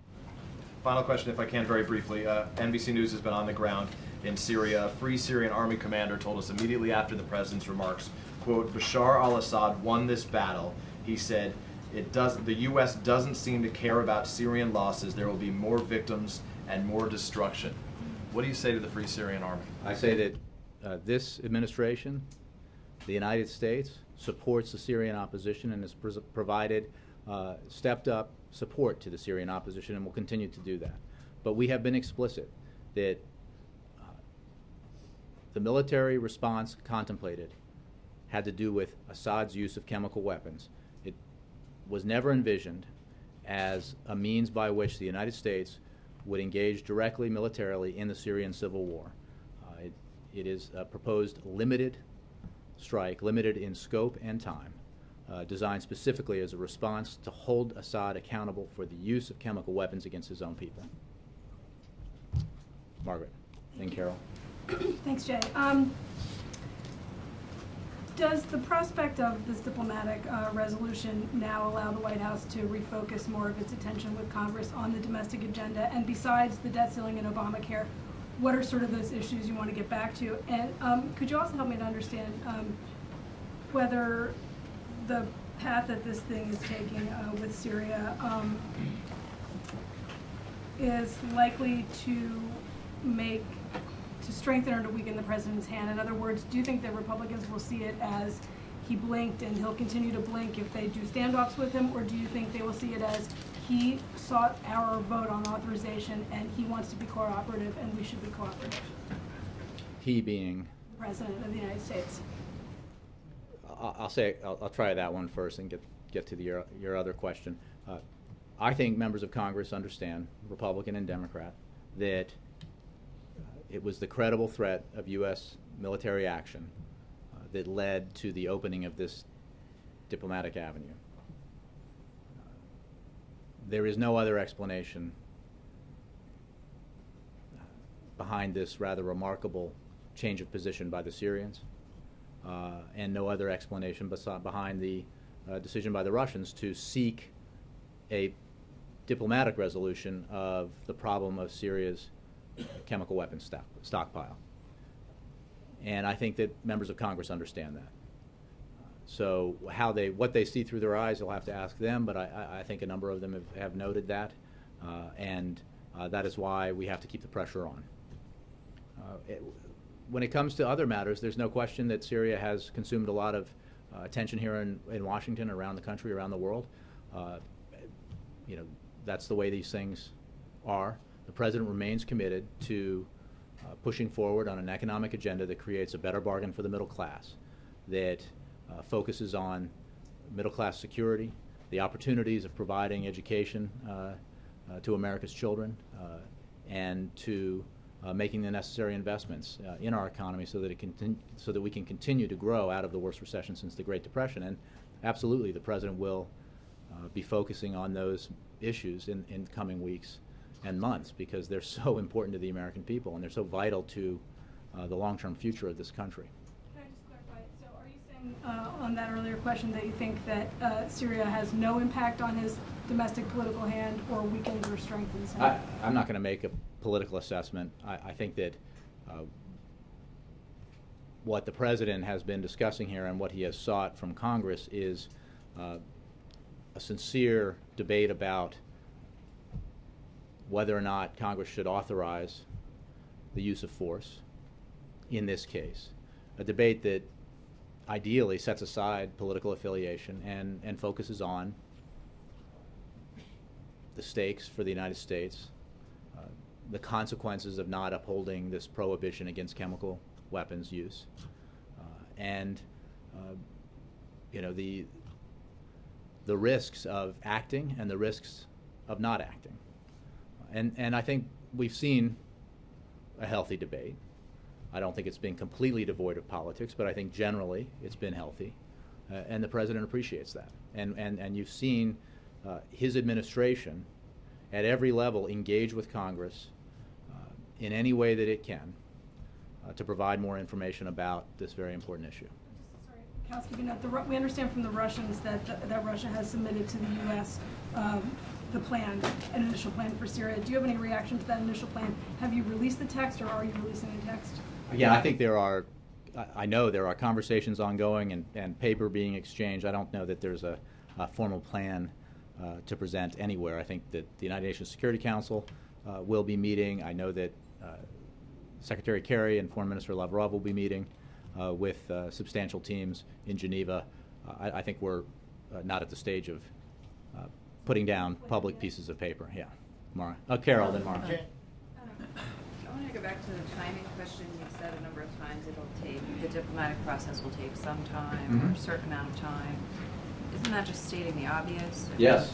Final question, if I can, very briefly. NBC News has been on the ground in Syria. A Free Syrian Army commander told us immediately after the president's remarks, quote, Bashar al-Assad won this battle. He said, the U.S. doesn't seem to care about Syrian losses. There will be more victims and more destruction. What do you say to the Free Syrian Army? I say that this administration, the United States, supports the Syrian opposition and has provided stepped up support to the Syrian opposition and will continue to do that. But we have been explicit that the military response contemplated had to do with Assad's use of chemical weapons. It was never envisioned as a means by which the United States would engage directly militarily in the Syrian civil war. It is a proposed limited strike, limited in scope and time, designed specifically as a response to hold Assad accountable for the use of chemical weapons against his own people. Margaret and Carol. Thanks, Jay. Does the prospect of this diplomatic resolution now allow the White House to refocus more of its attention with Congress on the domestic agenda? And besides the debt ceiling and Obamacare, what are sort of those issues you want to get back to? And could you also help me to understand whether the path that this thing is taking with Syria is likely to strengthen or to weaken the president's hand? In other words, do you think that Republicans will see it as he blinked and he'll continue to blink if they do standoffs with him, or do you think they will see it as he sought our vote on authorization and he wants to be cooperative and we should be cooperative? He being? The President of the United States. I'll try that one first and get to your other question. I think members of Congress understand, Republican and Democrat, that it was the credible threat of U.S. military action that led to the opening of this diplomatic avenue. There is no other explanation behind this rather remarkable change of position by the Syrians, and no other explanation behind the decision by the Russians to seek a diplomatic resolution of the problem of Syria's chemical weapons stockpile. And I think that members of Congress understand that. So what they see through their eyes, you'll have to ask them, but I think a number of them have noted that, and that is why we have to keep the pressure on. When it comes to other matters, there's no question that Syria has consumed a lot of attention here in Washington, around the country, around the world. That's the way these things are. The President remains committed to pushing forward on an economic agenda that creates a better bargain for the middle class, that focuses on middle class security, the opportunities of providing education to America's children, and to making the necessary investments in our economy so that we can continue to grow out of the worst recession since the Great Depression. And absolutely, the President will be focusing on those issues in coming weeks and months, because they're so important to the American people and they're so vital to the long-term future of this country. Can I just clarify? So are you saying on that earlier question that you think that Syria has no impact on his domestic political hand, or weakens or strengthens him? I'm not going to make a political assessment. I think that what the President has been discussing here and what he has sought from Congress is a sincere debate about whether or not Congress should authorize the use of force in this case. A debate that ideally sets aside political affiliation and focuses on the stakes for the United States, the consequences of not upholding this prohibition against chemical weapons use, and the risks of acting and the risks of not acting. And I think we've seen a healthy debate. I don't think it's been completely devoid of politics, but I think generally it's been healthy, and the President appreciates that. And you've seen his administration at every level engage with Congress in any way that it can to provide more information about this very important issue. Sorry, housekeeping note. We understand from the Russians that Russia has submitted to the U.S. An initial plan for Syria. Do you have any reaction to that initial plan? Have you released the text, or are you releasing the text? Yeah, I think I know there are conversations ongoing and paper being exchanged. I don't know that there's a formal plan to present anywhere. I think that the United Nations Security Council will be meeting. I know that Secretary Kerry and Foreign Minister Lavrov will be meeting with substantial teams in Geneva. I think we're not at the stage of putting down public pieces of paper. Yeah, Mara. Carol, then Mara. I want to go back to the timing question. You've said a number of times the diplomatic process will take some time, or a certain amount of time. Isn't that just stating the obvious? Yes.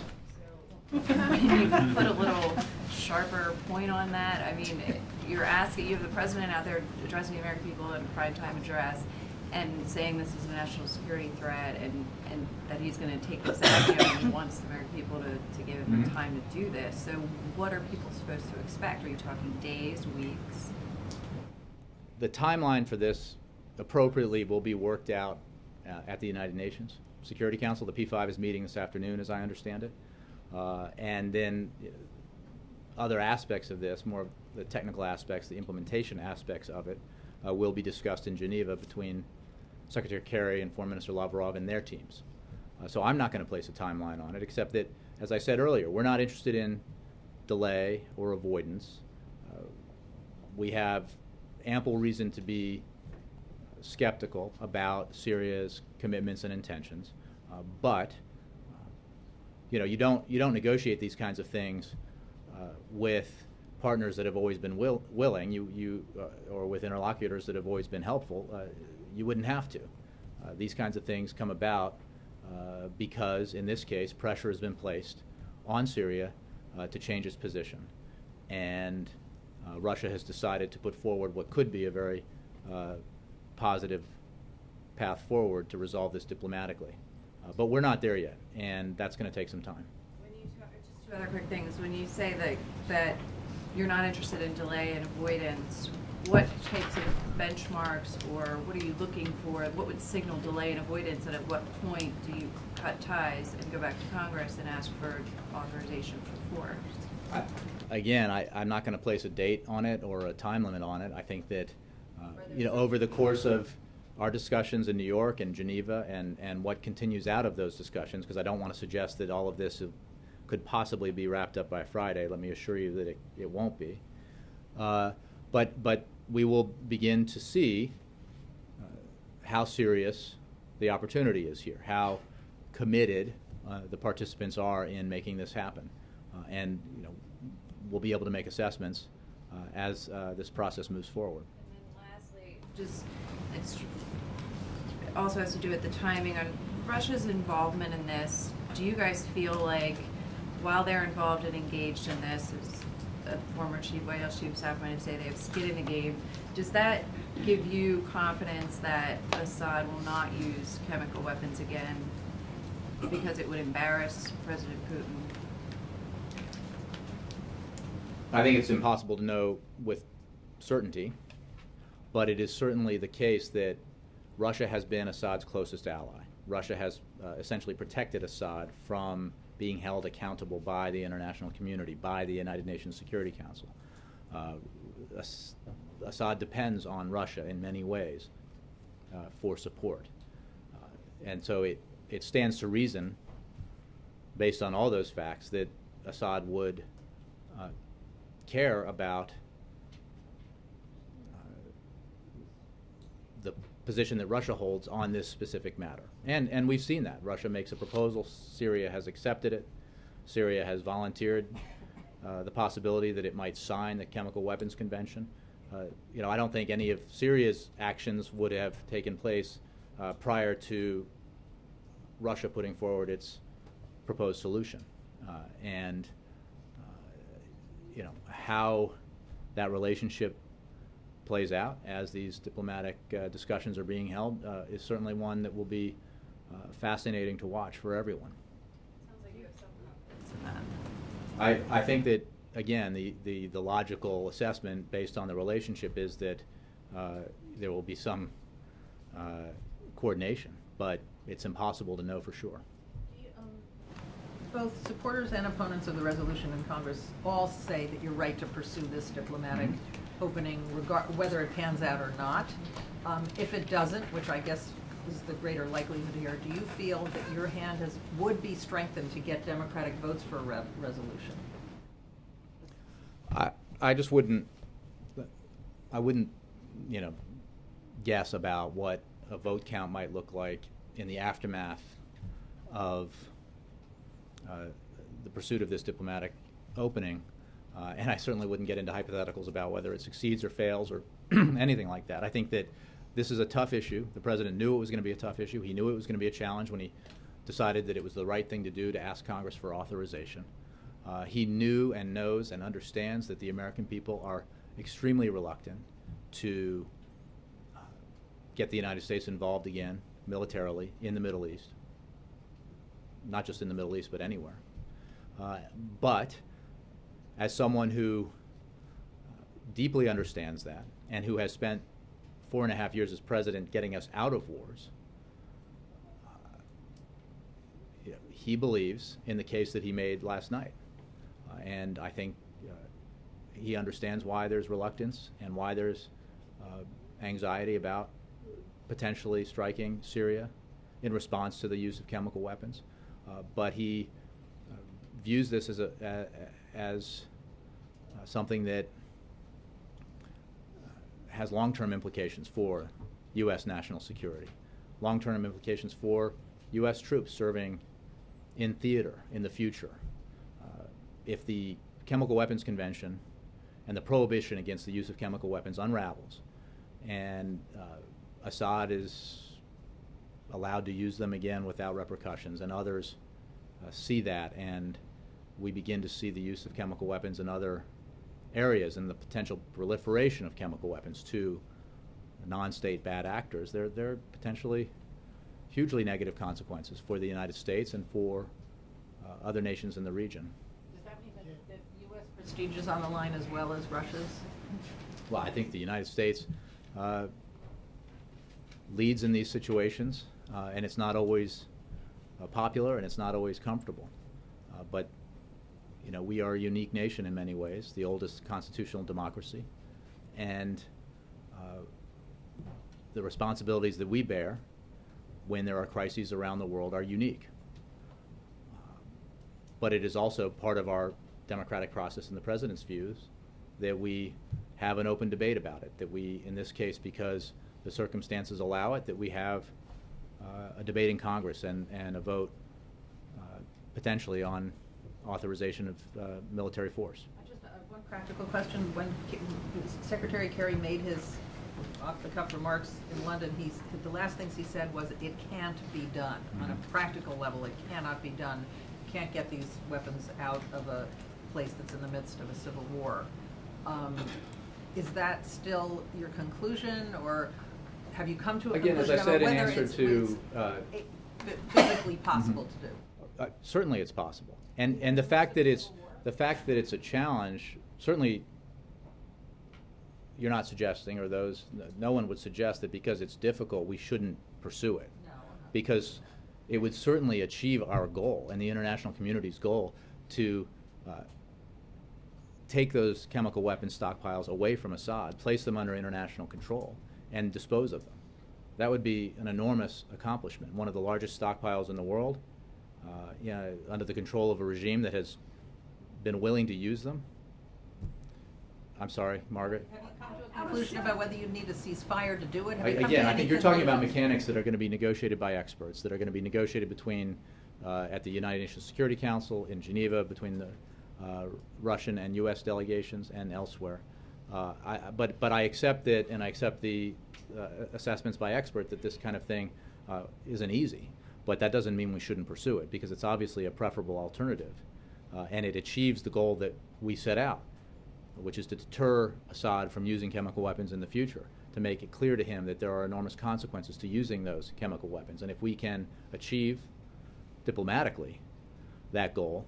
So, can you put a little sharper point on that? I mean, you have the President out there addressing the American people in a prime time address and saying this is a national security threat, and that he's going to take this action and wants the American people to give him time to do this. So what are people supposed to expect? Are you talking days, weeks? The timeline for this appropriately will be worked out at the United Nations Security Council. The P5 is meeting this afternoon, as I understand it. And then other aspects of this, more of the technical aspects, the implementation aspects of it, will be discussed in Geneva between Secretary Kerry and Foreign Minister Lavrov and their teams. So I'm not going to place a timeline on it, except that, as I said earlier, we're not interested in delay or avoidance. We have ample reason to be skeptical about Syria's commitments and intentions, but you don't negotiate these kinds of things with partners that have always been willing, or with interlocutors that have always been helpful. You wouldn't have to. These kinds of things come about because, in this case, pressure has been placed on Syria to change its position, and Russia has decided to put forward what could be a very positive path forward to resolve this diplomatically. But we're not there yet, and that's going to take some time. When you talk, just two other quick things. When you say that you're not interested in delay and avoidance, what types of benchmarks, or what are you looking for? What would signal delay and avoidance, and at what point do you cut ties and go back to Congress and ask for authorization for force? Again, I'm not going to place a date on it or a time limit on it. I think that over the course of our discussions in New York and Geneva and what continues out of those discussions, because I don't want to suggest that all of this could possibly be wrapped up by Friday. Let me assure you that it won't be. But we will begin to see how serious the opportunity is here, how committed the participants are in making this happen, and we'll be able to make assessments as this process moves forward. And then lastly, it also has to do with the timing on Russia's involvement in this. do you guys feel like while they're involved and engaged in this, as a former White House Chief of Staff might say, they have skin in the game, does that give you confidence that Assad will not use chemical weapons again because it would embarrass President Putin? I think it's impossible to know with certainty, but it is certainly the case that Russia has been Assad's closest ally. Russia has essentially protected Assad from being held accountable by the international community, by the United Nations Security Council. Assad depends on Russia in many ways for support. And so it stands to reason, based on all those facts, that Assad would care about the position that Russia holds on this specific matter. And we've seen that. Russia makes a proposal, Syria has accepted it, Syria has volunteered the possibility that it might sign the Chemical Weapons Convention. I don't think any of Syria's actions would have taken place prior to Russia putting forward its proposed solution. How that relationship plays out as these diplomatic discussions are being held is certainly one that will be fascinating to watch for everyone. Sounds like you have some confidence in that. I think that, again, the logical assessment based on the relationship is that there will be some coordination, but it's impossible to know for sure. Both supporters and opponents of the resolution in Congress all say that you're right to pursue this diplomatic opening, whether it pans out or not. If it doesn't, which I guess is the greater likelihood here, do you feel that your hand would be strengthened to get Democratic votes for a resolution? I just wouldn't. I wouldn't, guess about what a vote count might look like in the aftermath of the pursuit of this diplomatic opening, and I certainly wouldn't get into hypotheticals about whether it succeeds or fails or anything like that. I think that this is a tough issue. The president knew it was going to be a tough issue. He knew it was going to be a challenge when he decided that it was the right thing to do to ask Congress for authorization. He knew and knows and understands that the American people are extremely reluctant to get the United States involved again militarily in the Middle East. Not just in the Middle East, but anywhere. But as someone who deeply understands that and who has spent 4.5 years as president getting us out of wars, he believes in the case that he made last night. And I think he understands why there's reluctance and why there's anxiety about potentially striking Syria in response to the use of chemical weapons. But he views this as something that has long-term implications for U.S. national security, long-term implications for U.S. troops serving in theater in the future. If the Chemical Weapons Convention and the prohibition against the use of chemical weapons unravels and Assad is allowed to use them again without repercussions, and others see that, and we begin to see the use of chemical weapons in other areas and the potential proliferation of chemical weapons to non-state bad actors, there are potentially hugely negative consequences for the United States and for other nations in the region. Does that mean that U.S. prestige is on the line as well as Russia's? Well, I think the United States leads in these situations, and it's not always popular and it's not always comfortable. But we are a unique nation in many ways, the oldest constitutional democracy, and the responsibilities that we bear when there are crises around the world are unique. But it is also part of our democratic process in the president's views that we have an open debate about it, that we, in this case, because the circumstances allow it, that we have a debate in Congress and a vote potentially on authorization of military force. Just one practical question. When Secretary Kerry made his off-the-cuff remarks in London, the last things he said was, it can't be done. On a practical level, it cannot be done. You can't get these weapons out of a place that's in the midst of a civil war. Is that still your conclusion, or have you come to a Again, as conclusion I said in about whether answer to it's physically possible to do? certainly it's possible, and the fact that it's a challenge, certainly you're not suggesting, or no one would suggest that because it's difficult we shouldn't pursue it, because it would certainly achieve our goal and the international community's goal to take those chemical weapons stockpiles away from Assad, place them under international control, and dispose of them. That would be an enormous accomplishment, one of the largest stockpiles in the world, under the control of a regime that has been willing to use them. I'm sorry, Margaret? Have you come to a conclusion about whether you need a ceasefire to do it? Again, I think you're talking about mechanics that are going to be negotiated by experts, that are going to be negotiated between, at the United Nations Security Council, in Geneva, between the Russian and U.S. delegations and elsewhere. But I accept it, and I accept the assessments by experts that this kind of thing isn't easy. But that doesn't mean we shouldn't pursue it, because it's obviously a preferable alternative. And it achieves the goal that we set out, which is to deter Assad from using chemical weapons in the future, to make it clear to him that there are enormous consequences to using those chemical weapons. And if we can achieve diplomatically that goal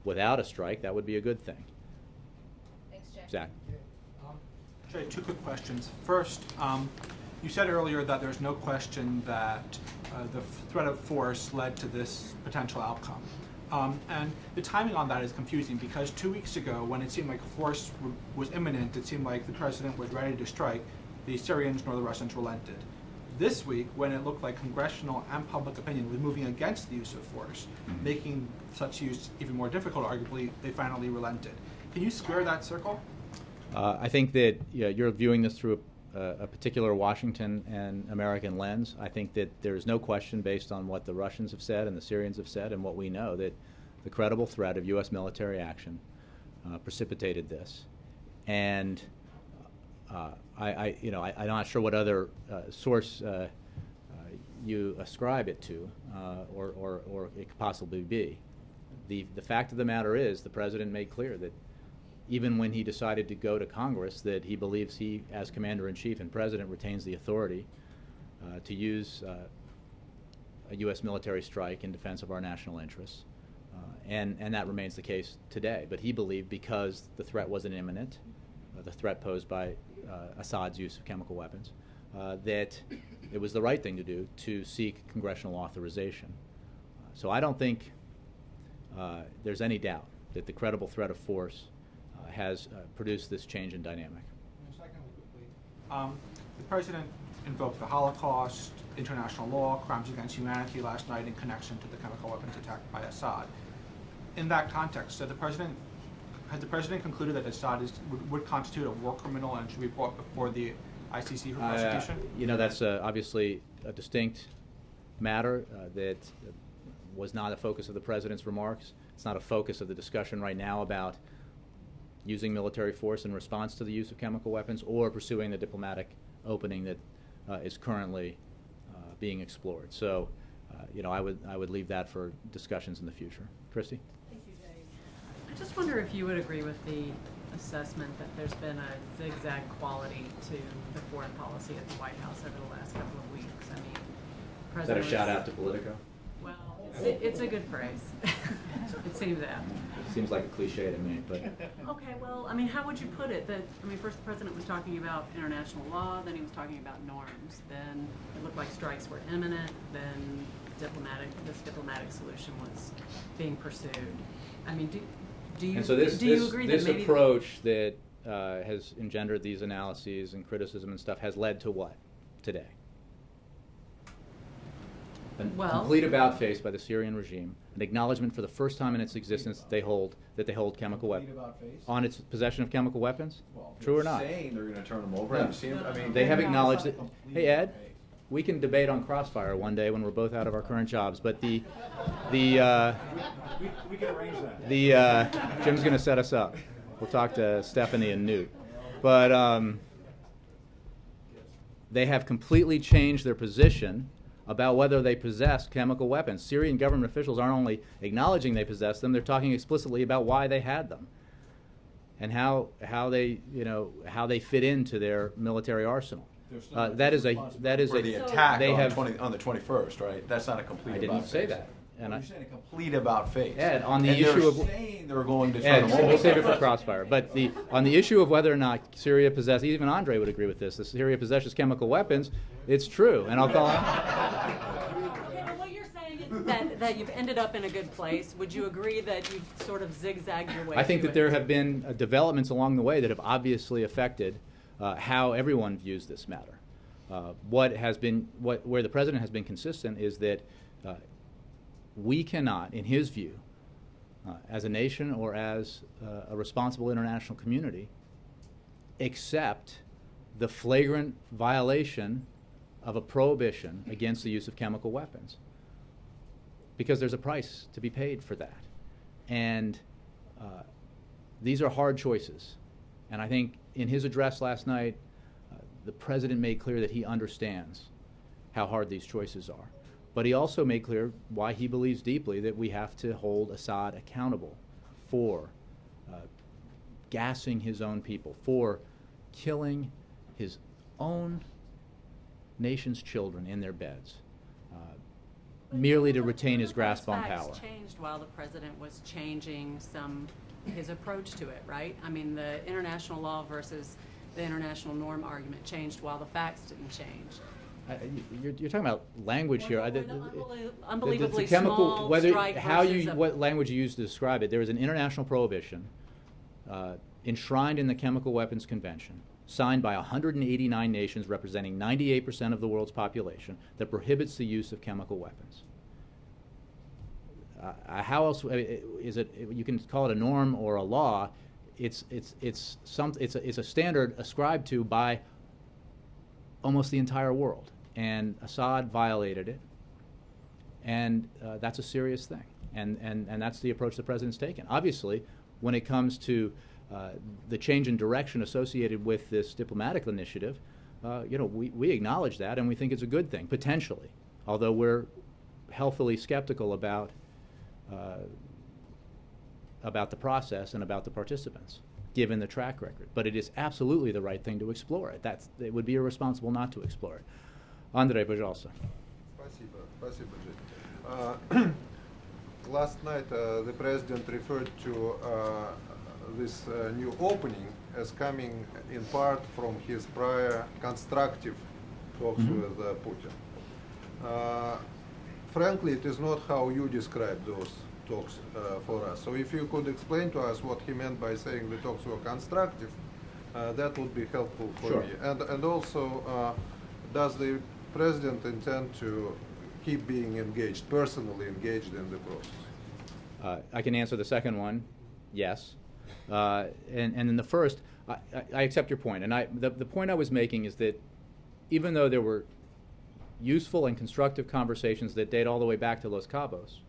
without a strike, that would be a good thing. Thanks, Jay. Zach? Jay, two quick questions. First, you said earlier that there's no question that the threat of force led to this potential outcome. And the timing on that is confusing, because 2 weeks ago, when it seemed like force was imminent, it seemed like the president was ready to strike, the Syrians nor the Russians relented. This week, when it looked like congressional and public opinion was moving against the use of force, making such use even more difficult, arguably, they finally relented. Can you square that circle? I think that you're viewing this through a particular Washington and American lens. I think that there's no question, based on what the Russians have said and the Syrians have said and what we know, that the credible threat of U.S. military action precipitated this. And I'm not sure what other source you ascribe it to, or it could possibly be. The fact of the matter is, the president made clear that even when he decided to go to Congress, that he believes he, as commander-in-chief and president, retains the authority to use a U.S. military strike in defense of our national interests. And that remains the case today. But he believed, because the threat wasn't imminent, the threat posed by Assad's use of chemical weapons, that it was the right thing to do to seek congressional authorization. So I don't think there's any doubt that the credible threat of force has produced this change in dynamic. And secondly, quickly, the president invoked the Holocaust, international law, crimes against humanity last night in connection to the chemical weapons attack by Assad. In that context, has the president concluded that Assad would constitute a war criminal and should be brought before the ICC for prosecution? That's obviously a distinct matter that was not a focus of the president's remarks. It's not a focus of the discussion right now about using military force in response to the use of chemical weapons, or pursuing the diplomatic opening that is currently being explored. So, I would leave that for discussions in the future. Christy? Thank you, Jay. I just wonder if you would agree with the assessment that there's been a zigzag quality to the foreign policy at the White House over the last couple of weeks. I mean, Is that a shout out to Politico? Well, it's a good phrase. It seems that. It seems like a cliche to me, but. Okay, well, I mean, how would you put it? First the president was talking about international law, then he was talking about norms, then it looked like strikes were imminent, then this diplomatic solution was being pursued. I mean, do you agree that maybe... This approach that has engendered these analyses and criticism and stuff has led to what today? A complete about-face by the Syrian regime, an acknowledgement for the first time in its existence that they hold chemical weapons on its possession of chemical weapons. Well, true or not? Saying they're going to turn them over. Yeah. Have you seen them? I mean, They have acknowledged that. Hey, Ed, we can debate on Crossfire one day when we're both out of our current jobs. But we can arrange that. Jim's going to set us up. We'll talk to Stephanie and Newt. But they have completely changed their position about whether they possess chemical weapons. Syrian government officials aren't only acknowledging they possess them, they're talking explicitly about why they had them and how they fit into their military arsenal. That is For the attack on the 21st, right? That's not a complete I about didn't face. say that. And You're saying a complete about face. Ed, on the and issue they're of saying they're going to Ed, turn them we'll over. save it for Crossfire. But on the issue of whether or not Syria possesses, even Andre would agree with this, that Syria possesses chemical weapons, it's true. And I'll call Okay, but what you're saying is that you've ended up in a good place. Would you agree that you've sort of zigzagged your way I think to that it? there have been developments along the way that have obviously affected how everyone views this matter. Where the president has been consistent is that we cannot, in his view, as a nation or as a responsible international community, accept the flagrant violation of a prohibition against the use of chemical weapons, because there's a price to be paid for that. And these are hard choices. And I think in his address last night, the president made clear that he understands how hard these choices are. But he also made clear why he believes deeply that we have to hold Assad accountable for gassing his own people, for killing his own nation's children in their beds, merely to retain his grasp on power. Facts changed while the president was changing his approach to it, right? I mean, the international law versus the international norm argument changed while the facts didn't change. You're talking about language here. Unbelievably the chemical, small whether strike versus what language you use to describe it. There is an international prohibition enshrined in the Chemical Weapons Convention, signed by 189 nations representing 98% of the world's population, that prohibits the use of chemical weapons. How else is it? You can call it a norm or a law. It's a standard ascribed to by almost the entire world, and Assad violated it, and that's a serious thing, and that's the approach the president's taken. Obviously, when it comes to the change in direction associated with this diplomatic initiative, we acknowledge that, and we think it's a good thing, potentially, although we're healthily skeptical about the process and about the participants, given the track record. But it is absolutely the right thing to explore it. It would be irresponsible not to explore it. Andrei, пожалуйста. Спасибо, Jay. Last night, the president referred to this new opening as coming in part from his prior constructive talks with Putin. Frankly, it is not how you describe those talks for us. So if you could explain to us what he meant by saying the talks were constructive, that would be helpful for me. And also, does the president intend to keep being engaged, personally engaged in the process? I can answer the second one, yes. And in the first, I accept your point. And the point I was making is that even though there were useful and constructive conversations that date all the way back to Los Cabos,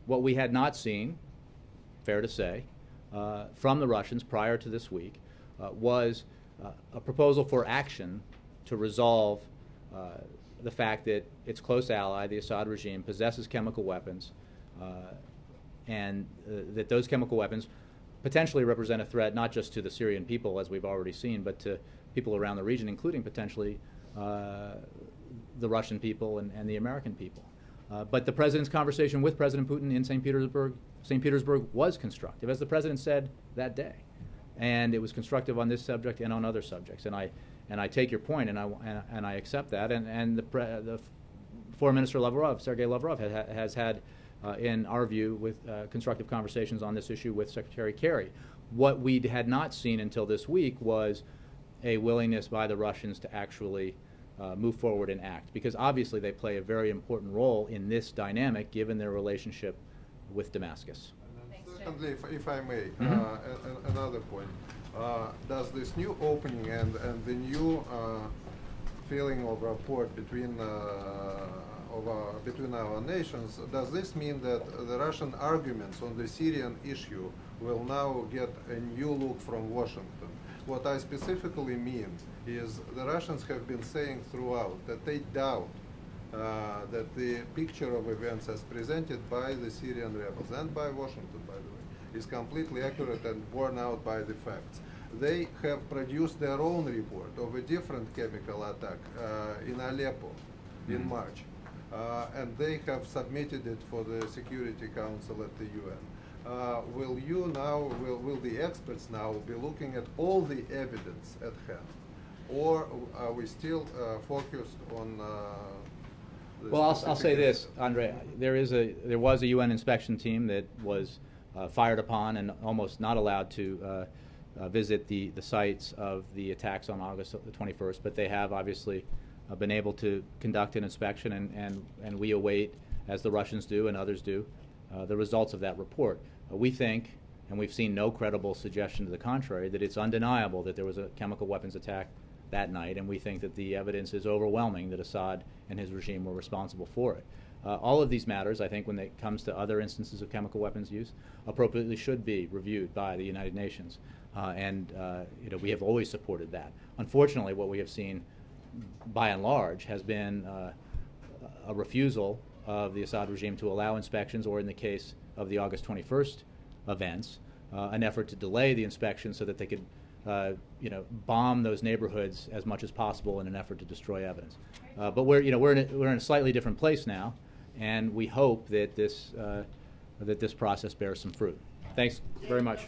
what we had not seen, fair to say, from the Russians prior to this week was a proposal for action to resolve the fact that its close ally, the Assad regime, possesses chemical weapons, and that those chemical weapons potentially represent a threat not just to the Syrian people, as we've already seen, but to people around the region, including potentially the Russian people and the American people. But the president's conversation with President Putin in St. Petersburg was constructive, as the president said that day, and it was constructive on this subject and on other subjects. And I take your point, and I accept that. And the Foreign Minister Lavrov, Sergei Lavrov, has had, in our view, with constructive conversations on this issue with Secretary Kerry. What we had not seen until this week was a willingness by the Russians to actually move forward and act, because obviously they play a very important role in this dynamic given their relationship with Damascus. Secondly, if I may, another point. Does this new opening and the new feeling of rapport between our nations, does this mean that the Russian arguments on the Syrian issue will now get a new look from Washington. What I specifically mean is the Russians have been saying throughout that they doubt that the picture of events as presented by the Syrian rebels and by Washington, by the way, is completely accurate and borne out by the facts. They have produced their own report of a different chemical attack in Aleppo in March, and they have submitted it for the Security Council at the UN. Will the experts now be looking at all the evidence at hand, or are we still focused on Well, I'll say this, Andre. There was a UN inspection team that was fired upon and almost not allowed to visit the sites of the attacks on August the 21st, but they have obviously been able to conduct an inspection, and we await, as the Russians do and others do, the results of that report. We think, and we've seen no credible suggestion to the contrary, that it's undeniable that there was a chemical weapons attack that night, and we think that the evidence is overwhelming that Assad and his regime were responsible for it. All of these matters, I think, when it comes to other instances of chemical weapons use, appropriately should be reviewed by the United Nations, we have always supported that. Unfortunately, what we have seen, by and large, has been a refusal of the Assad regime to allow inspections, or in the case of the August 21st events, an effort to delay the inspection so that they could bomb those neighborhoods as much as possible in an effort to destroy evidence. But we're in a slightly different place now, and we hope that this process bears some fruit. Thanks very much.